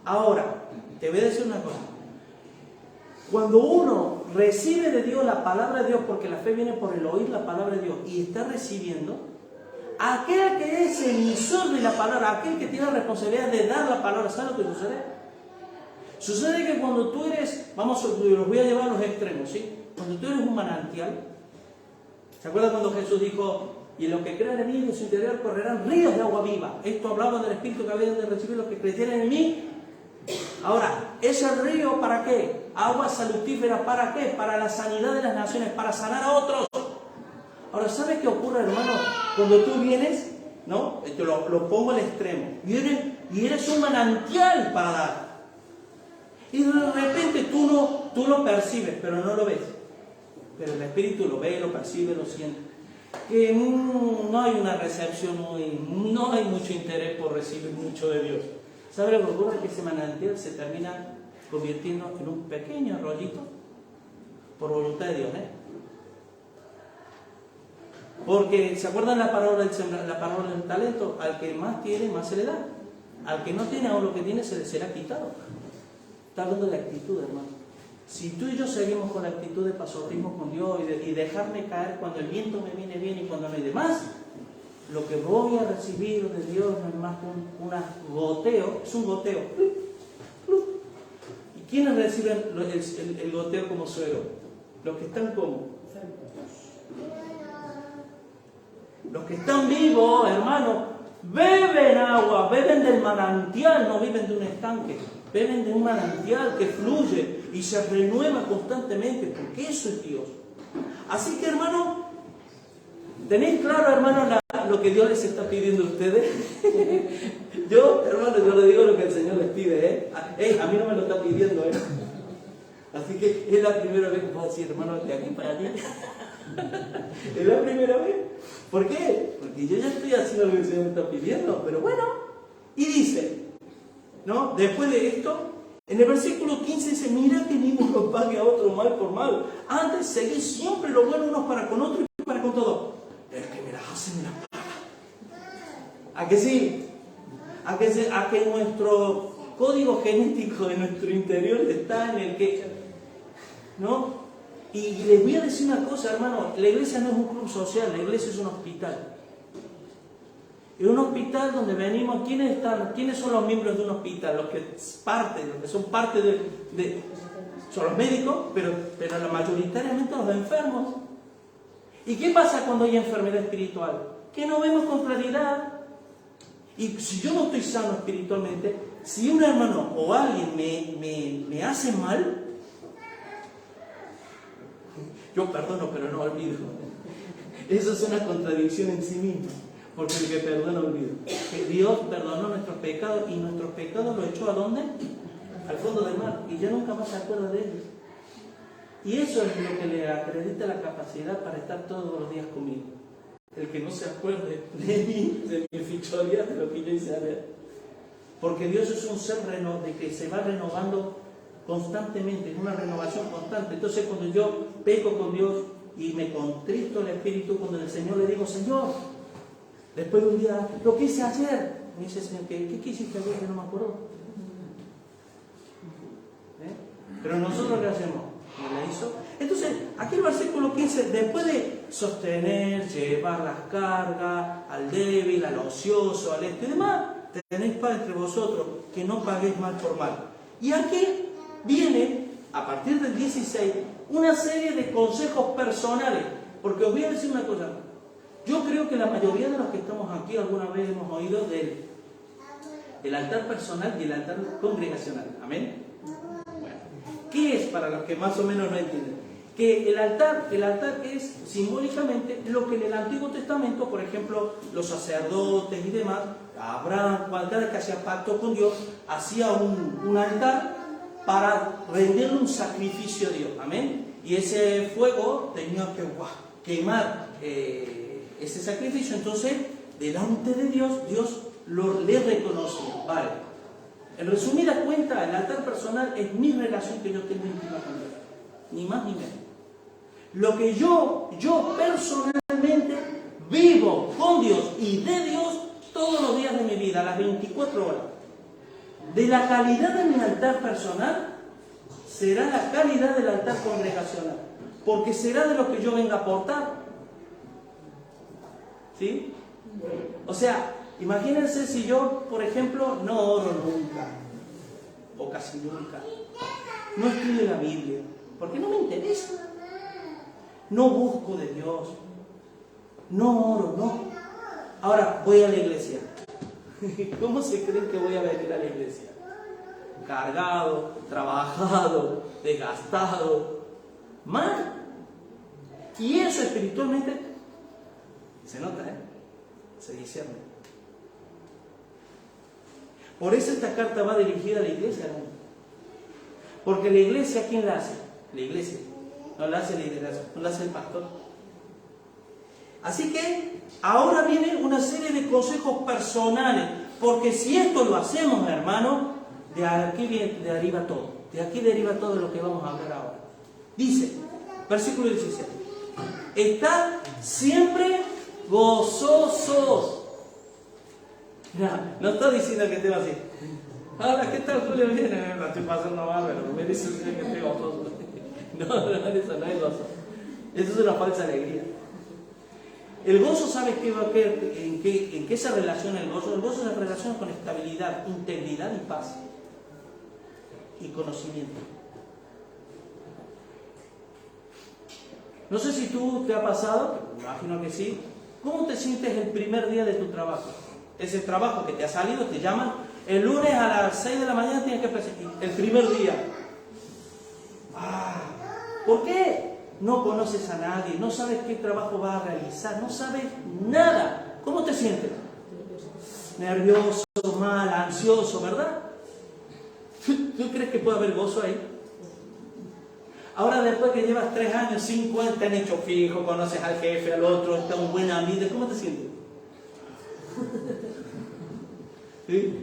Ahora, te voy a decir una cosa. Cuando uno recibe de Dios la palabra de Dios, porque la fe viene por el oír la palabra de Dios, y está recibiendo, aquel que es emisor de la palabra, aquel que tiene la responsabilidad de dar la palabra, ¿sabe lo que sucede? Sucede que cuando tú eres, los voy a llevar a los extremos, ¿sí? Cuando tú eres un manantial, ¿se acuerdan cuando Jesús dijo, y los que crean en mí, en su interior correrán ríos de agua viva? Esto hablaba del Espíritu que habían de recibir los que creyeran en mí. Ahora, ¿ese río para qué? Agua salutífera, ¿para qué? Para la sanidad de las naciones, para sanar a otros. Ahora, ¿sabes qué ocurre, hermano? Cuando tú vienes, ¿no? Esto lo pongo al extremo. Vienes y eres un manantial para dar. Y de repente tú lo percibes, pero no lo ves. Pero el Espíritu lo ve, lo percibe, lo siente. Que no hay una recepción no hay mucho interés por recibir mucho de Dios. ¿Sabe lo que ocurre? Que ese manantial se termina convirtiendo en un pequeño arroyito, por voluntad de Dios, Porque, ¿se acuerdan la parábola del talento? Al que más tiene, más se le da. Al que no tiene, aún lo que tiene se le será quitado. Está hablando de actitud, hermano. Si tú y yo seguimos con la actitud de pasotismo con Dios y dejarme caer cuando el viento me viene bien y cuando no hay demás, lo que voy a recibir de Dios no es más que un goteo, es un goteo. ¿Y quiénes reciben el goteo como suero? Los que están como los que están vivos, hermano, beben agua, beben del manantial, no viven de un estanque, beben de un manantial que fluye y se renueva constantemente, porque eso es Dios. Así que, hermano, ¿tenéis claro, hermano, lo que Dios les está pidiendo a ustedes? Yo, hermano, yo le digo lo que el Señor les pide, a mí no me lo está pidiendo, Así que es la primera vez que puedo decir, hermano, de aquí para allá. Es la primera vez. ¿Por qué? Porque yo ya estoy haciendo lo que el Señor me está pidiendo. Pero bueno, y dice, ¿no? Después de esto, en el versículo 15 dice, mira que ninguno pague a otro mal por mal. Antes seguid siempre lo bueno unos para con otros y para con todos. El que me las hace, me las paga. ¿A que sí? ¿A que nuestro código genético de nuestro interior está en el que, ¿no? Y les voy a decir una cosa, hermano, la iglesia no es un club social, la iglesia es un hospital. Es un hospital donde venimos, ¿quiénes son los miembros de un hospital? Los que son parte son los médicos, pero mayoritariamente los enfermos. ¿Y qué pasa cuando hay enfermedad espiritual? Que no vemos con claridad. Y si yo no estoy sano espiritualmente, si un hermano o alguien me hace mal, yo perdono, pero no olvido. Eso es una contradicción en sí misma, porque el que perdona olvida. Que Dios perdonó nuestros pecados y nuestros pecados los echó ¿a dónde? Al fondo del mar, y ya nunca más se acuerda de ellos. Y eso es lo que le acredita la capacidad para estar todos los días conmigo. El que no se acuerde de mí, de mi fichoría, de lo que yo hice a ver. Porque Dios es un ser de que se va renovando constantemente, es una renovación constante. Entonces cuando yo peco con Dios y me contristo el espíritu, cuando el Señor le digo, Señor, después de un día, lo que hice ayer, me dice, Señor, ¿qué hiciste ayer que no me acuerdo? Pero nosotros ¿qué hacemos? ¿Me la hizo? Entonces, aquí el versículo 15, después de sostener, llevar las cargas al débil, al ocioso, al y demás, tenéis paz entre vosotros, que no paguéis mal por mal. Y aquí viene, a partir del 16, una serie de consejos personales. Porque os voy a decir una cosa. Yo creo que la mayoría de los que estamos aquí alguna vez hemos oído del altar personal y el altar congregacional. ¿Amén? Bueno, ¿qué es para los que más o menos no entienden? Que el altar es simbólicamente lo que en el Antiguo Testamento, por ejemplo, los sacerdotes y demás, Abraham, cualquiera que hacía pacto con Dios, hacía un altar para rendirle un sacrificio a Dios. Amén. Y ese fuego tenía que quemar ese sacrificio. Entonces, delante de Dios, Dios le reconocía. Vale. En resumida cuenta, el altar personal es mi relación que yo tengo íntima con Dios. Ni más ni menos. Lo que yo personalmente vivo con Dios y de Dios todos los días de mi vida, las 24 horas. De la calidad de mi altar personal será la calidad del altar congregacional, porque será de lo que yo venga a aportar. ¿Sí? O sea, imagínense si yo, por ejemplo, no oro nunca, o casi nunca, no estudio la Biblia, porque no me interesa, no busco de Dios, no oro, no. Ahora voy a la iglesia. ¿Cómo se creen que voy a venir a la iglesia? Cargado, trabajado, desgastado, mal. Y eso espiritualmente se nota, se discierne. Por eso esta carta va dirigida a la iglesia, ¿no? Porque la iglesia, ¿quién la hace? La iglesia. No la hace la iglesia, no la hace el pastor. Así que ahora viene una serie de consejos personales, porque si esto lo hacemos, hermano, de aquí deriva todo. De aquí deriva todo lo que vamos a hablar ahora. Dice, Versículo 17. Estad siempre gozosos. No está diciendo que te va así. Hola, ¿qué tal, Julio? Bien, la estoy pasando mal, pero me dice que estoy gozoso. No, eso no es gozo. Eso es una falsa alegría. El gozo, ¿sabes en qué se relaciona el gozo? El gozo se relaciona con estabilidad, integridad y paz. Y conocimiento. No sé si tú te ha pasado, me imagino que sí. ¿Cómo te sientes el primer día de tu trabajo? Ese trabajo que te ha salido, te llaman, el lunes a las 6 de la mañana tienes que presentar. El primer día. ¿Por qué? No conoces a nadie, no sabes qué trabajo vas a realizar, no sabes nada. ¿Cómo te sientes? Nervioso, mal, ansioso, ¿verdad? ¿Tú crees que puede haber gozo ahí? Ahora, después que llevas 3 años, 5 años, te han hecho fijo, conoces al jefe, al otro, está un buen amigo, ¿cómo te sientes? ¿Sí?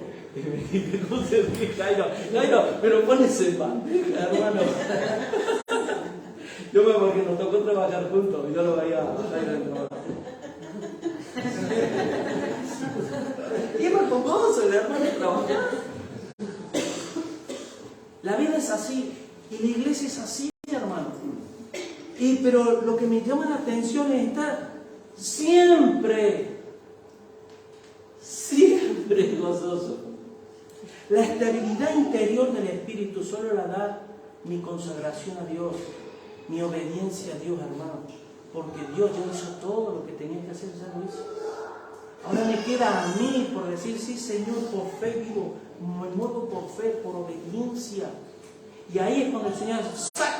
¿Cómo se dice? Jairo, pero ponese en bandeja, hermano. Yo me porque nos tocó trabajar juntos y yo lo veía a Jairo en trabajo. Iba con gozo el hermano trabajar. La vida es así y la iglesia es así, hermano. Pero lo que me llama la atención es estar siempre gozoso. La estabilidad interior del espíritu solo la da mi consagración a Dios, mi obediencia a Dios, hermano. Porque Dios ya hizo todo lo que tenía que hacer, ya lo hizo. Ahora me queda a mí por decir, sí, Señor, por fe vivo, me muevo por fe, por obediencia. Y ahí es cuando el Señor ¡sac!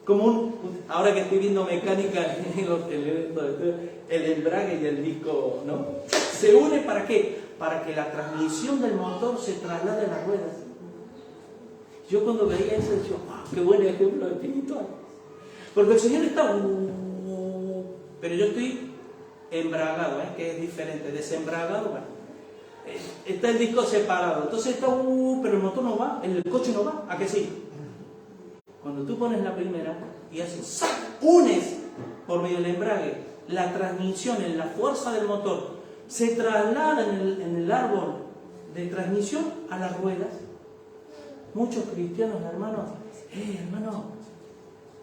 Como ahora que estoy viendo mecánica el embrague y el disco, ¿no? ¿Se une para qué? Para que la transmisión del motor se traslade a las ruedas. Yo cuando veía eso decía, qué buen ejemplo espiritual. Porque el Señor está, pero yo estoy embragado, que es diferente, desembragado, bueno. Está el disco separado, entonces está, pero el motor no va, el coche no va, ¿a que sí? Cuando tú pones la primera y haces, ¡sac! Unes por medio del embrague, la transmisión, en la fuerza del motor, se traslada en el árbol de transmisión a las ruedas. Muchos cristianos, hermanos, hermano,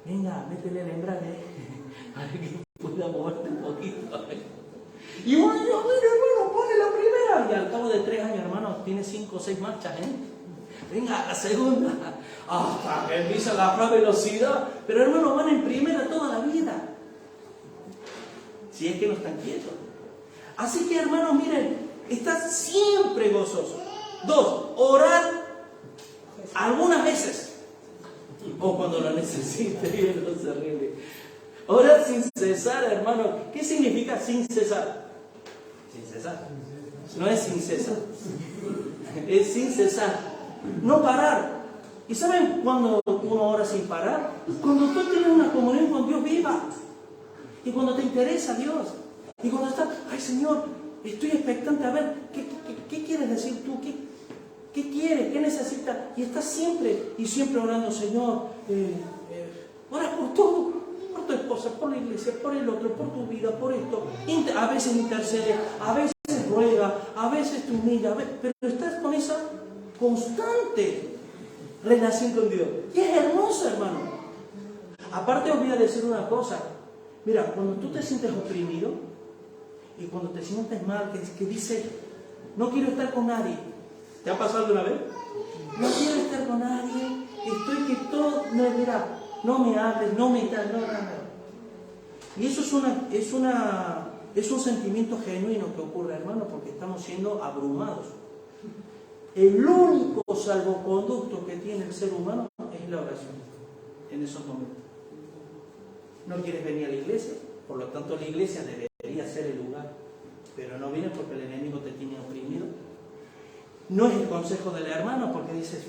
venga, métele el embrague, para que pueda moverte un poquito. Y bueno, hermano, pone la primera. Y al cabo de 3 años, hermano, tiene 5 o 6 marchas, Venga, la segunda. Hasta que empieza a agarrar velocidad. Pero hermano, van en primera toda la vida. Si es que no están quietos. Así que, hermanos, miren, están siempre gozosos. 2, orar algunas veces. O cuando lo necesite, y no se ríe. Orar sin cesar, hermano. ¿Qué significa sin cesar? Sin cesar. No es sin cesar. Es sin cesar. No parar. ¿Y saben cuándo uno ora sin parar? Cuando tú tienes una comunión con Dios viva. Y cuando te interesa Dios. Y cuando estás, ay Señor, estoy expectante a ver, ¿qué quieres decir tú? ¿Qué quieres? ¿Qué necesitas? Y estás siempre orando, Señor, ora por todo. Por tu esposa, por la iglesia, por el otro, por tu vida, por esto. A veces intercede, a veces ruega, a veces te humilla, pero estás con esa constante relación con Dios. Y es hermoso, hermano. Aparte os voy a decir una cosa. Mira, cuando tú te sientes oprimido y cuando te sientes mal, que dices, no quiero estar con nadie. ¿Te ha pasado alguna vez? No quiero estar con nadie, estoy que todo, mira, no me hables, no me das, no. Y eso es un sentimiento genuino que ocurre, hermano, porque estamos siendo abrumados. El único salvoconducto que tiene el ser humano es la oración en esos momentos. No quieres venir a la iglesia, por lo tanto la iglesia debería ser el lugar, pero no vienes porque el enemigo te tiene oprimido. No es el consejo del hermano porque dices,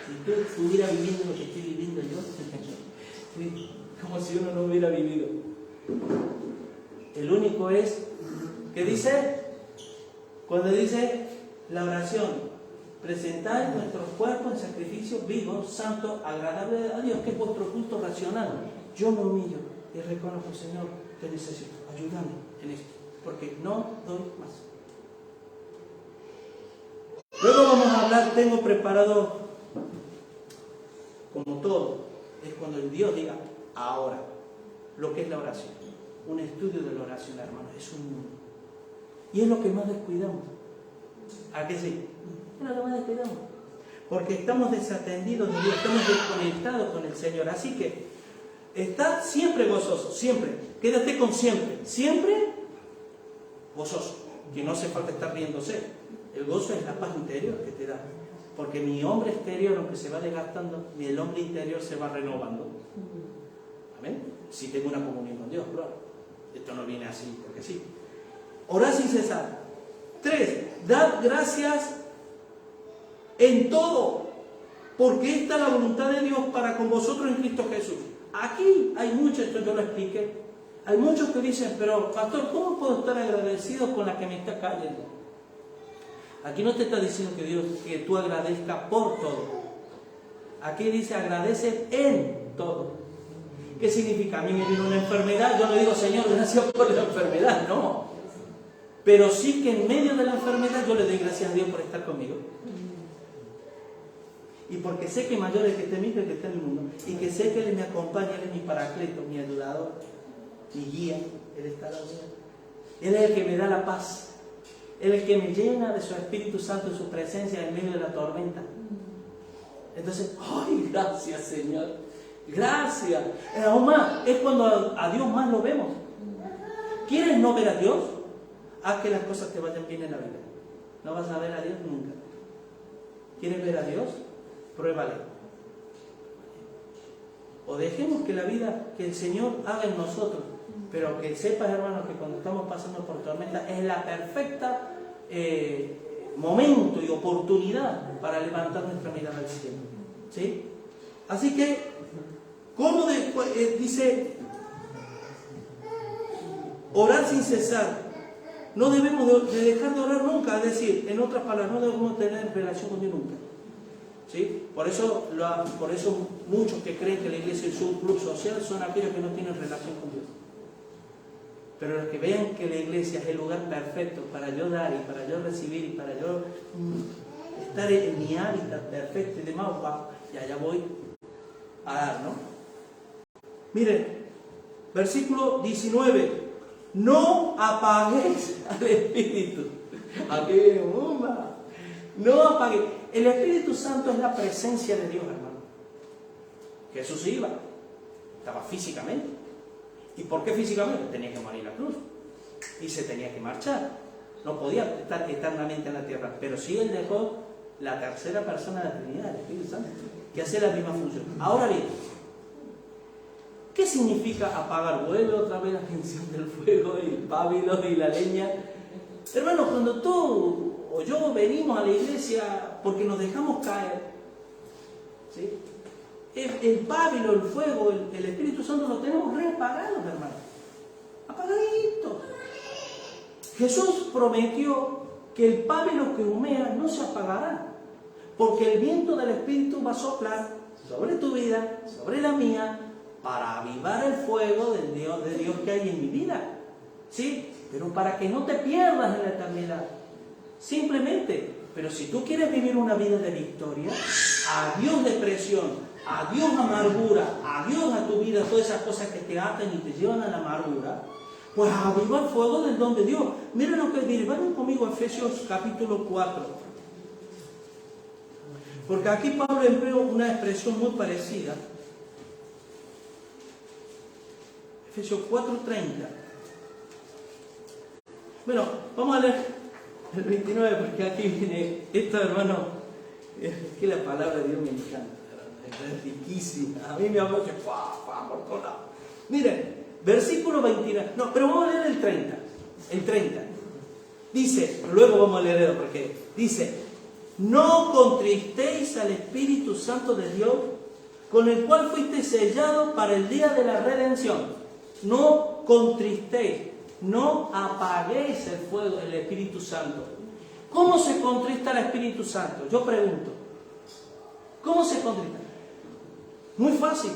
si tú estuvieras viviendo lo que estoy viviendo yo, como si uno no hubiera vivido. El único es, ¿qué dice? Cuando dice la oración, Presentad nuestros cuerpos en sacrificio vivo, santo, agradable a Dios, que es vuestro culto racional. Yo me humillo y reconozco, Señor, te necesito. Ayúdame en esto, porque no doy más. Luego vamos a hablar, tengo preparado, como todo, es cuando el Dios diga, ahora, lo que es la oración. Un estudio de la oración, hermano, es un mundo. Y es lo que más descuidamos. ¿A qué sí? Es lo que más descuidamos. Porque estamos desatendidos de Dios, estamos desconectados con el Señor. Así que, está siempre gozoso, siempre. Quédate con siempre. Siempre gozoso. Que no hace falta estar riéndose. El gozo es la paz interior que te da. Porque mi hombre exterior, aunque se va desgastando, el hombre interior se va renovando. ¿Amén? Si tengo una comunión con Dios, claro. Esto no viene así, porque sí. Orad sin cesar. 3. Dad gracias en todo, porque esta es la voluntad de Dios para con vosotros en Cristo Jesús. Aquí hay muchos, esto yo lo expliqué. Hay muchos que dicen, pero pastor, ¿cómo puedo estar agradecido con la que me está cayendo? Aquí no te está diciendo que Dios, que tú agradezcas por todo. Aquí dice agradece en todo. ¿Qué significa? A mí me viene una enfermedad, yo le digo, Señor, gracias por la enfermedad. No. Pero sí que en medio de la enfermedad yo le doy gracias a Dios por estar conmigo. Y porque sé que mayor es el que está en mí que el que está en el mundo. Y que sé que Él me acompaña, Él es mi paracleto, mi ayudador, mi guía. Él está a la mía. Él es el que me da la paz. Él es el que me llena de su Espíritu Santo, de su presencia en medio de la tormenta. Entonces, ¡ay, gracias, Señor! Gracias. Aún más, es cuando a Dios más lo vemos. ¿Quieres no ver a Dios? Haz que las cosas te vayan bien en la vida. No vas a ver a Dios nunca. ¿Quieres ver a Dios? Pruébale. O dejemos que la vida, que el Señor haga en nosotros. Pero que sepas, hermanos, que cuando estamos pasando por tormenta es la perfecta momento y oportunidad para levantar nuestra mirada al cielo. ¿Sí? Así que, ¿cómo dice? Orar sin cesar. No debemos de dejar de orar nunca, es decir, en otras palabras, no debemos tener relación con Dios nunca. ¿Sí? Por eso muchos que creen que la iglesia es un club social son aquellos que no tienen relación con Dios. Pero los que vean que la iglesia es el lugar perfecto para yo dar y para yo recibir y para yo estar en mi hábitat perfecto y demás, y allá voy a dar, ¿no? Miren, versículo 19. No apaguéis al Espíritu. Aquí, no apaguéis. El Espíritu Santo es la presencia de Dios, hermano. Jesús iba, estaba físicamente. ¿Y por qué físicamente? Tenía que morir en la cruz. Y se tenía que marchar. No podía estar eternamente en la tierra. Pero sí Él dejó la tercera persona de la Trinidad, el Espíritu Santo, que hace la misma función. Ahora bien, ¿qué significa apagar? Vuelve otra vez la mención del fuego y el pábilo y la leña. Hermanos, cuando tú o yo venimos a la iglesia porque nos dejamos caer, ¿sí? El pábilo, el fuego, el Espíritu Santo lo tenemos re apagados, hermanos. Apagaditos. Jesús prometió que el pábilo que humea no se apagará, porque el viento del Espíritu va a soplar sobre tu vida, sobre la mía, para avivar el fuego de Dios que hay en mi vida. ¿Sí? Pero para que no te pierdas en la eternidad. Simplemente, pero si tú quieres vivir una vida de victoria, adiós depresión, adiós amargura, adiós a tu vida, todas esas cosas que te atan y te llevan a la amargura, pues aviva el fuego del don de Dios. Miren lo que dice, vayan conmigo a Efesios capítulo 4. Porque aquí Pablo empleó una expresión muy parecida. Efesios 4:30. Bueno, vamos a leer el 29 porque aquí viene esto, hermano, es que la palabra de Dios me encanta, es riquísima. A mí me habla que por todos lados. Miren, versículo 29, no, pero vamos a leer el 30. El 30. Dice, luego vamos a leerlo porque dice, no contristéis al Espíritu Santo de Dios, con el cual fuiste sellado para el día de la redención. No contristéis, no apaguéis el fuego del Espíritu Santo. ¿Cómo se contrista el Espíritu Santo? Yo pregunto, ¿cómo se contrista? Muy fácil.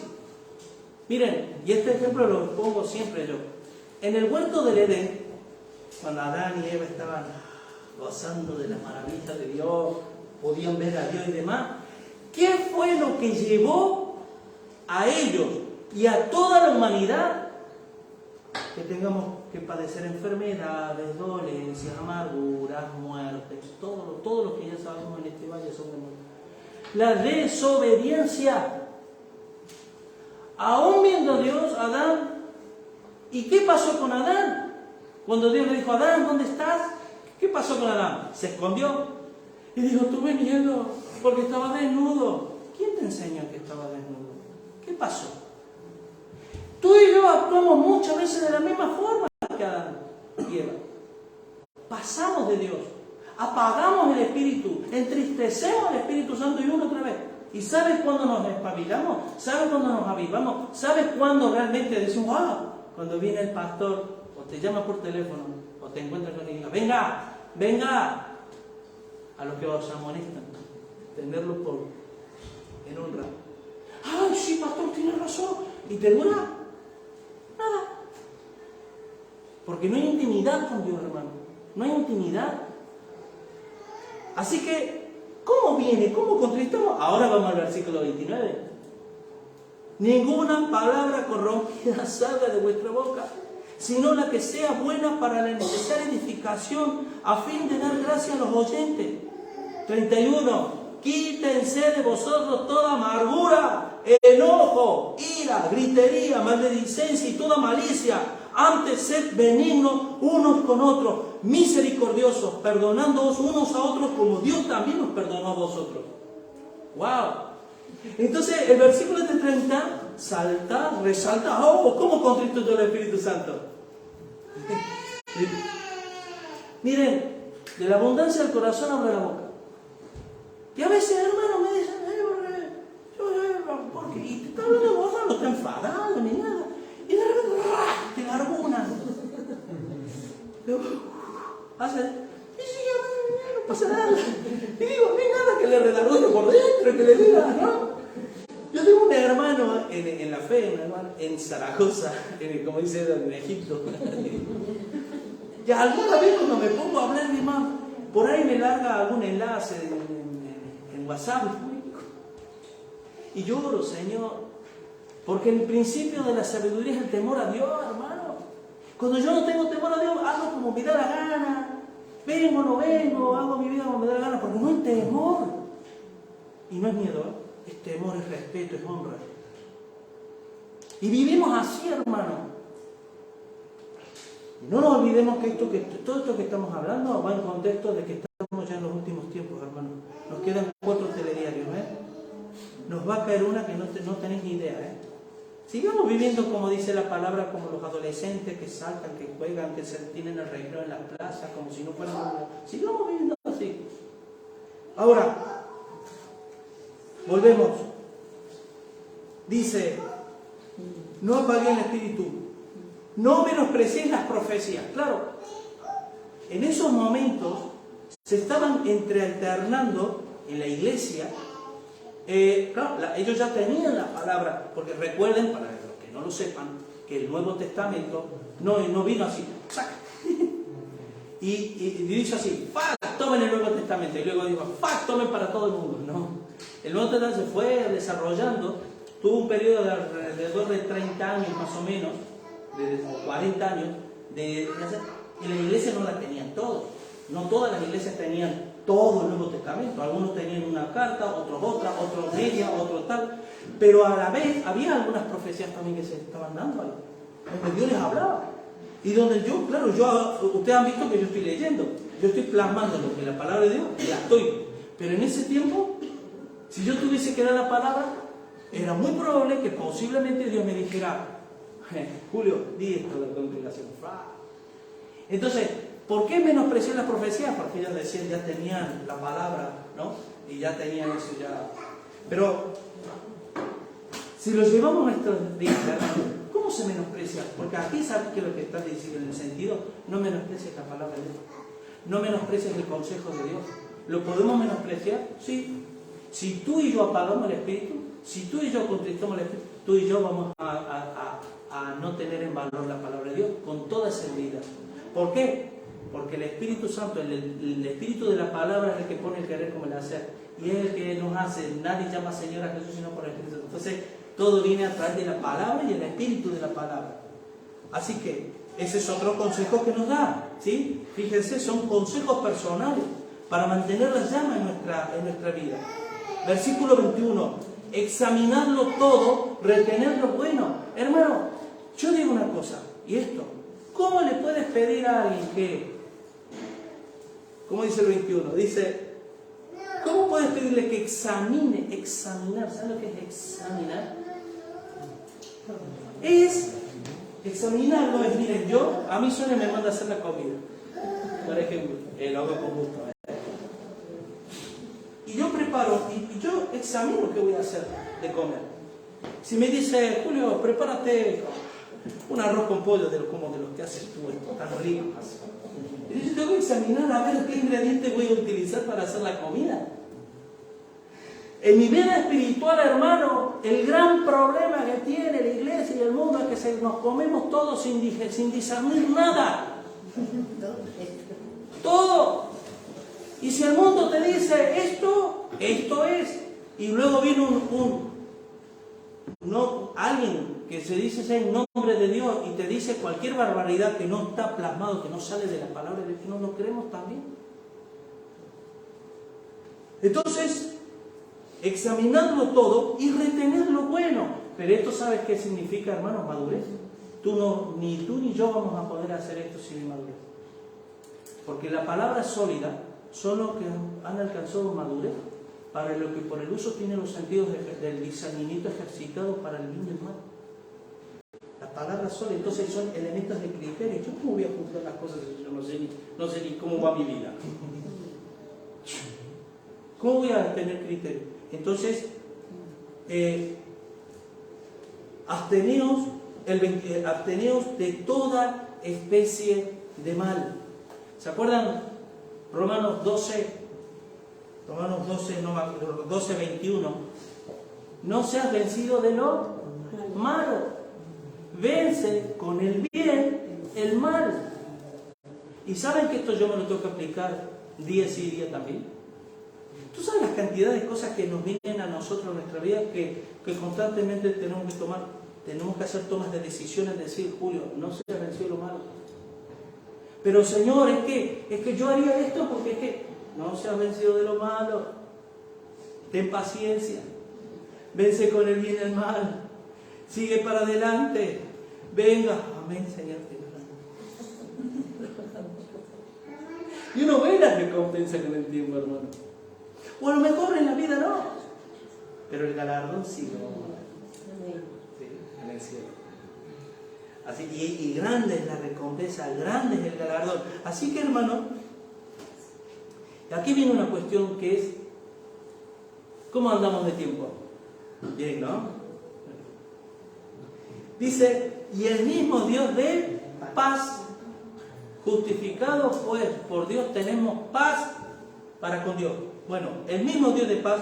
Miren, y este ejemplo lo pongo siempre yo. En el huerto del Edén, cuando Adán y Eva estaban gozando de las maravillas de Dios, podían ver a Dios y demás, ¿qué fue lo que llevó a ellos y a toda la humanidad que tengamos que padecer enfermedades, dolencias, amarguras, muertes, todo lo que ya sabemos en este valle sobre muerte? La desobediencia. Aún viendo a Dios, Adán, ¿y qué pasó con Adán? Cuando Dios le dijo, Adán, ¿dónde estás? ¿Qué pasó con Adán? Se escondió y dijo, tuve miedo porque estaba desnudo. ¿Quién te enseñó que estaba desnudo? ¿Qué pasó? Tú y yo actuamos muchas veces de la misma forma que Adán y Eva. Pasamos de Dios, apagamos el Espíritu, entristecemos al Espíritu Santo y una otra vez. ¿Y sabes cuándo nos espabilamos? ¿Sabes cuándo nos avivamos? ¿Sabes cuándo realmente decimos, wow? Cuando viene el pastor, o te llama por teléfono, o te encuentra con él y diga, venga, venga. A los que os amonestan, tenerlo en honra. Ay, sí, pastor, tienes razón. ¿Y te dura? Nada. Porque no hay intimidad con Dios, hermano. No hay intimidad. Así que, ¿cómo viene? ¿Cómo contristamos? Ahora vamos al versículo 29. Ninguna palabra corrompida salga de vuestra boca, sino la que sea buena para la necesaria edificación, a fin de dar gracia a los oyentes. 31. Quítense de vosotros toda amargura, enojo, ira, gritería, maledicencia y toda malicia. Antes sed benignos unos con otros, misericordiosos, perdonándoos unos a otros como Dios también nos perdonó a vosotros. ¡Wow! Entonces el versículo de 30 salta, resalta, ¡oh! ¿Cómo contristó todo el Espíritu Santo? Miren, de la abundancia del corazón habla la boca. Y a veces, hermano, me dicen, ¿por qué? Y te está hablando de vos, no está enfadado ni nada. Y de repente, te garguna. Hace, y sí, no pasa nada. Y digo, no hay nada que le redarguye por dentro, que le diga, ¿no? Yo tengo un hermano en la fe, un hermano en Zaragoza, como dice en Egipto. Y alguna vez cuando me pongo a hablar de más, por ahí me larga algún enlace en WhatsApp. Y lloro, Señor, porque el principio de la sabiduría es el temor a Dios, hermano. Cuando yo no tengo temor a Dios, hago como me da la gana. Vengo o no vengo, hago mi vida como me da la gana, porque no es temor. Y no es miedo, ¿eh? Es temor, es respeto, es honra. Y vivimos así, hermano. Y no nos olvidemos que todo esto que estamos hablando va en contexto de que estamos ya en los últimos tiempos, hermano. Nos quedan 4 telediarios, ¿eh? Nos va a caer una que no tenéis ni idea, ¿eh? Sigamos viviendo, como dice la palabra, como los adolescentes que saltan, que juegan, que se tienen el recreo en las plazas, como si no fueran... Sigamos viviendo así. Ahora, volvemos. Dice, no apaguéis el espíritu, no menospreciéis las profecías. Claro, en esos momentos se estaban entrealternando en la iglesia. Claro, ellos ya tenían la palabra, porque recuerden, para los que no lo sepan, que el Nuevo Testamento no vino así, ¡sac! y dicho así, ¡fac! Tomen el Nuevo Testamento, y luego digo, ¡fac! Tomen para todo el mundo. No, el Nuevo Testamento se fue desarrollando, tuvo un periodo de alrededor de 30 años más o menos, de 40 años, y la iglesia no la tenían todos. No todas las iglesias tenían todo el Nuevo Testamento. Algunos tenían una carta, otros otra, otros media, otros tal. Pero a la vez había algunas profecías también que se estaban dando ahí, donde Dios les hablaba. Y donde yo, claro, ustedes han visto que yo estoy leyendo. Yo estoy plasmando lo que la palabra de Dios, la estoy. Pero en ese tiempo, si yo tuviese que dar la palabra, era muy probable que posiblemente Dios me dijera, Julio, di esto de la congregación. Entonces, ¿por qué menospreciar las profecías? Porque ellos decían, ya tenían la palabra, ¿no? Y ya tenían eso ya. Pero, si lo llevamos a nuestros días, ¿cómo se menosprecia? Porque aquí, ¿sabes qué es lo que está diciendo en el sentido? No menosprecies la palabra de Dios. No menosprecies el consejo de Dios. ¿Lo podemos menospreciar? Sí. Si tú y yo apagamos el Espíritu, si tú y yo contristamos el Espíritu, tú y yo vamos a no tener en valor la palabra de Dios con toda seguridad. ¿Por qué? Porque el Espíritu Santo, el Espíritu de la palabra es el que pone el querer como el hacer. Y es el que nos hace, nadie llama Señor a Jesús sino por el Espíritu. Entonces, todo viene a través de la palabra y el Espíritu de la palabra. Así que, ese es otro consejo que nos da, ¿sí? Fíjense, son consejos personales para mantener la llama en nuestra vida. Versículo 21, examinarlo todo, retener lo bueno. Hermano, yo digo una cosa, y esto, ¿cómo le puedes pedir a alguien que, como dice el 21, dice, ¿cómo puedes pedirle que examinar? ¿Sabes lo que es examinar? Examinarlo es, miren, a mí Sonia me manda a hacer la comida, por ejemplo, lo hago con gusto. Y yo preparo, y yo examino qué voy a hacer de comer. Si me dice, Julio, prepárate un arroz con pollo como de los que haces tú, tan ricos. Y yo tengo que examinar a ver qué ingredientes voy a utilizar para hacer la comida. En mi vida espiritual, hermano, el gran problema que tiene la iglesia y el mundo es que nos comemos todo sin discernir nada. Todo. Y si el mundo te dice esto es. Y luego viene alguien que se dice en nombre de Dios y te dice cualquier barbaridad que no está plasmado, que no sale de la palabra de Dios, no lo creemos también. Entonces, examinarlo todo y retener lo bueno. Pero esto, ¿sabes qué significa, hermanos? Madurez. Ni tú ni yo vamos a poder hacer esto sin madurez. Porque la palabra sólida son los que han alcanzado madurez, para lo que por el uso tienen los sentidos del discernimiento ejercitado para el bien y el mal. La palabra sólida, entonces son elementos de criterio. ¿Yo cómo voy a juzgar las cosas si yo no sé ni cómo va mi vida? ¿Cómo voy a tener criterio? Entonces, absteneos de toda especie de mal. ¿Se acuerdan? Romanos 12, 21. No seas vencido de lo malo. Vence con el bien el mal. Y saben que esto yo me lo tengo que aplicar día sí, día también. ¿Tú sabes las cantidades de cosas que nos vienen a nosotros en nuestra vida que constantemente tenemos que tomar? Tenemos que hacer tomas de decisiones, decir, Julio, no seas vencido de lo malo. Pero Señor, es que yo haría esto porque es que no seas vencido de lo malo. Ten paciencia. Vence con el bien y el mal. Sigue para adelante. Venga. Amén, Señor. Y uno ve la recompensa con el tiempo, hermano. O a lo mejor en la vida no. Pero el galardón sí, sí, en el cielo. Así, y grande es la recompensa, grande es el galardón. Así que, hermano, aquí viene una cuestión que es, ¿cómo andamos de tiempo? Bien, ¿no? Dice, y el mismo Dios de paz, justificados pues por Dios tenemos paz para con Dios. Bueno, el mismo Dios de paz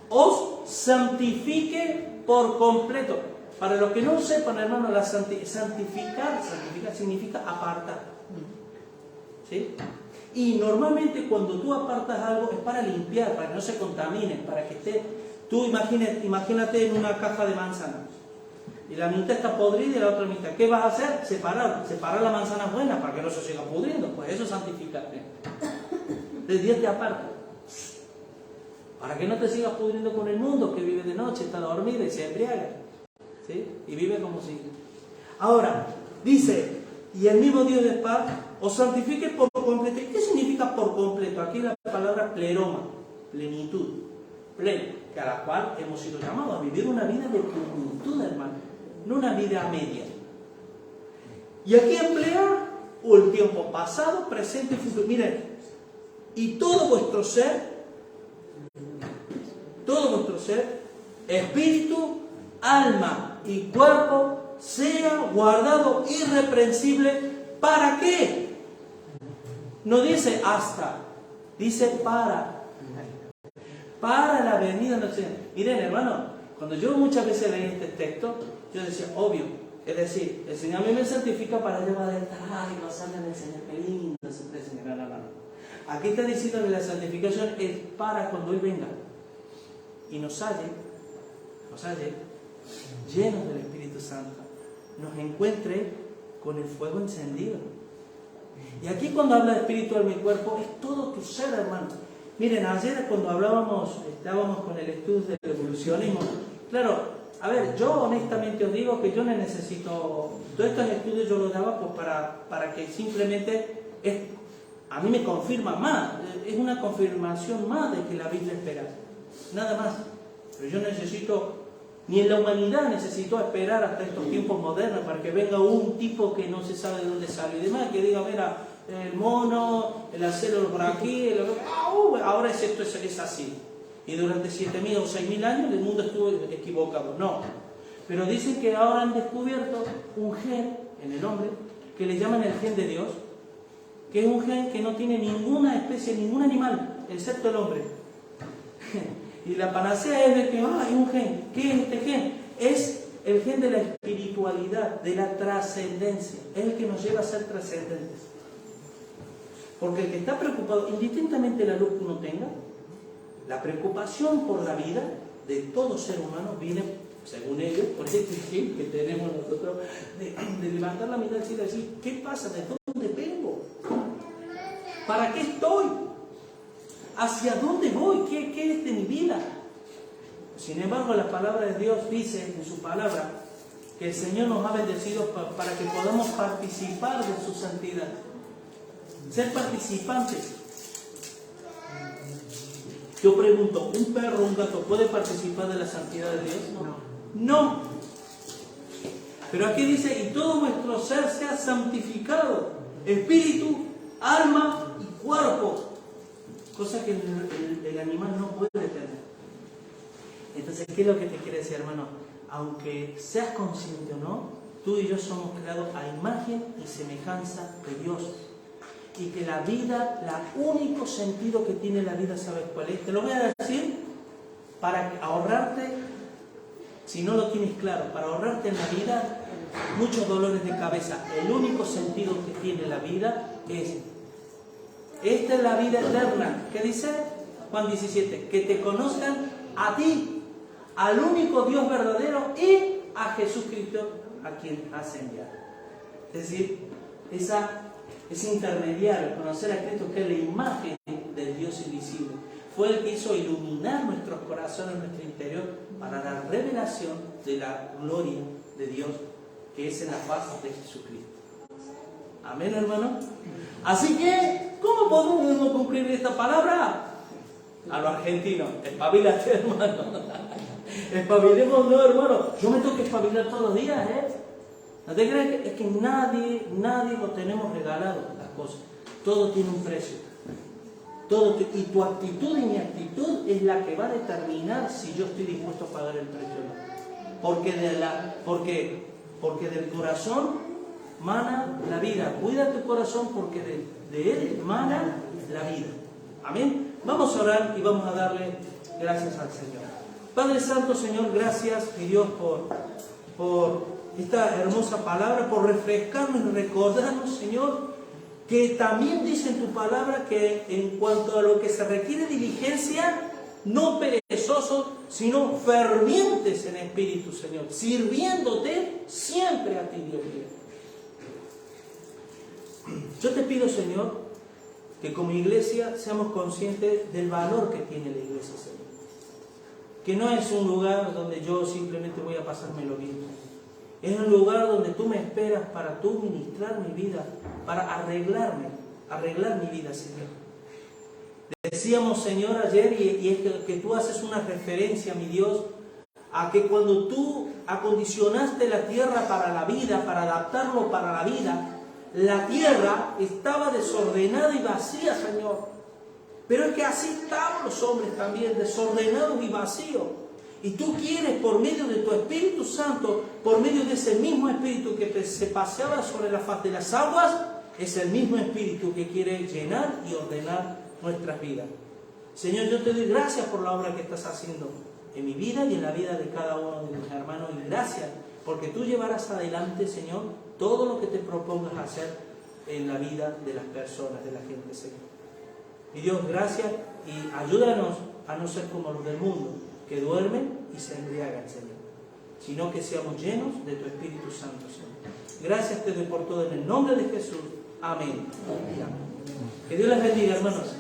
os santifique por completo. Para los que no sepan, hermano, santificar significa apartar. ¿Sí? Y normalmente cuando tú apartas algo es para limpiar, para que no se contamine, para que esté... Tú imagínate en una caja de manzanas. Y la mitad está podrida y la otra mitad. ¿Qué vas a hacer? Separar la manzana buena para que no se siga pudriendo. Pues eso es santificarte. Entonces Dios te aparta. Para que no te sigas pudriendo con el mundo que vive de noche, está dormido y se embriaga. ¿Sí? Y vive como si... Ahora, dice, y el mismo Dios de paz os santifique por completo. ¿Y qué significa por completo? Aquí la palabra pleroma, plenitud, pleno, que a la cual hemos sido llamados a vivir una vida de plenitud, hermano, no una vida a media. Y aquí emplea el tiempo pasado, presente y futuro. Miren, y todo vuestro ser, espíritu, alma y cuerpo, sea guardado irreprensible. ¿Para qué? No dice hasta, dice para. Para la venida del Señor. Miren, hermano, cuando yo muchas veces leí este texto, yo decía, obvio, es decir, el Señor a mí me santifica para yo adentrar y gozarme en el Señor. Qué lindo se puede señalar la mano. Aquí está diciendo que la santificación es para cuando Él venga y nos halle llenos del Espíritu Santo, nos encuentre con el fuego encendido. Y aquí cuando habla de espíritu, alma y cuerpo, es todo tu ser, hermano. Miren, ayer cuando estábamos con el estudio del evolucionismo, claro, a ver, yo honestamente os digo que yo no necesito, todo estos estudios yo los daba pues para que simplemente, a mí me confirma más, es una confirmación más de que la Biblia es veraz, nada más. Pero yo necesito, ni en la humanidad necesito esperar hasta estos tiempos modernos para que venga un tipo que no se sabe de dónde sale y demás, que diga, mira, el mono, el acero por aquí, ahora es esto, es así. Y durante 7.000 o 6.000 años el mundo estuvo equivocado. No. Pero dicen que ahora han descubierto un gen en el hombre que le llaman el gen de Dios, que es un gen que no tiene ninguna especie, ningún animal, excepto el hombre. Y la panacea es de que hay un gen. ¿Qué es este gen? Es el gen de la espiritualidad, de la trascendencia. Es el que nos lleva a ser trascendentes. Porque el que está preocupado, indistintamente la luz que uno tenga, la preocupación por la vida de todo ser humano viene, según ellos, por este gen que tenemos nosotros, de levantar la mirada y decir, ¿qué pasa? ¿De dónde vengo? ¿Para qué estoy? ¿Hacia dónde voy? ¿Qué es de mi vida? Sin embargo, la palabra de Dios dice en su palabra que el Señor nos ha bendecido para que podamos participar de su santidad. Ser participantes. Yo pregunto, ¿un perro o un gato puede participar de la santidad de Dios? No. Pero aquí dice, y todo vuestro ser sea santificado, espíritu, alma y cuerpo. Cosa que el animal no puede tener. Entonces, ¿qué es lo que te quiere decir, hermano? Aunque seas consciente o no, tú y yo somos creados a imagen y semejanza de Dios. Y que la vida, el único sentido que tiene la vida, ¿sabes cuál es? Te lo voy a decir para ahorrarte, si no lo tienes claro, para ahorrarte en la vida muchos dolores de cabeza. El único sentido que tiene la vida es, esta es la vida eterna. ¿Qué dice Juan 17? Que te conozcan a ti, al único Dios verdadero y a Jesucristo a quien has enviado. Es decir, ese intermediario, conocer a Cristo, que es la imagen del Dios invisible, fue el que hizo iluminar nuestros corazones, nuestro interior, para la revelación de la gloria de Dios, que es en la faz de Jesucristo. Amén, hermano. Así que, ¿cómo podemos cumplir esta palabra? A los argentinos, espabilate, hermano. Espabilemos, no, hermano. Yo me tengo que espabilar todos los días, ¿No te crees? Es que nadie lo tenemos regalado, las cosas. Todo tiene un precio. Y tu actitud y mi actitud es la que va a determinar si yo estoy dispuesto a pagar el precio o no. Porque del corazón mana la vida. Cuida tu corazón porque de él mana la vida. Amén. Vamos a orar y vamos a darle gracias al Señor. Padre Santo, Señor, gracias, mi Dios, por esta hermosa palabra, por refrescarnos y recordarnos, Señor, que también dice en tu palabra que en cuanto a lo que se requiere diligencia, no perezosos, sino fervientes en espíritu, Señor, sirviéndote siempre a ti, Dios mío. Yo te pido, Señor, que como iglesia seamos conscientes del valor que tiene la iglesia, Señor. Que no es un lugar donde yo simplemente voy a pasármelo bien. Es un lugar donde tú me esperas para tú ministrar mi vida, para arreglar mi vida, Señor. Decíamos, Señor, ayer, y es que tú haces una referencia, mi Dios, a que cuando tú acondicionaste la tierra para la vida, para adaptarlo para la vida, la tierra estaba desordenada y vacía, Señor. Pero es que así estaban los hombres también, desordenados y vacíos. Y tú quieres, por medio de tu Espíritu Santo, por medio de ese mismo Espíritu que se paseaba sobre la faz de las aguas, es el mismo Espíritu que quiere llenar y ordenar nuestras vidas. Señor, yo te doy gracias por la obra que estás haciendo en mi vida y en la vida de cada uno de mis hermanos. Y gracias porque tú llevarás adelante, Señor, todo lo que te propongas hacer en la vida de las personas, de la gente, Señor. Mi Dios, gracias y ayúdanos a no ser como los del mundo, que duermen y se embriagan, Señor, sino que seamos llenos de tu Espíritu Santo, Señor. Gracias te doy por todo en el nombre de Jesús. Amén. Que Dios les bendiga, hermanos.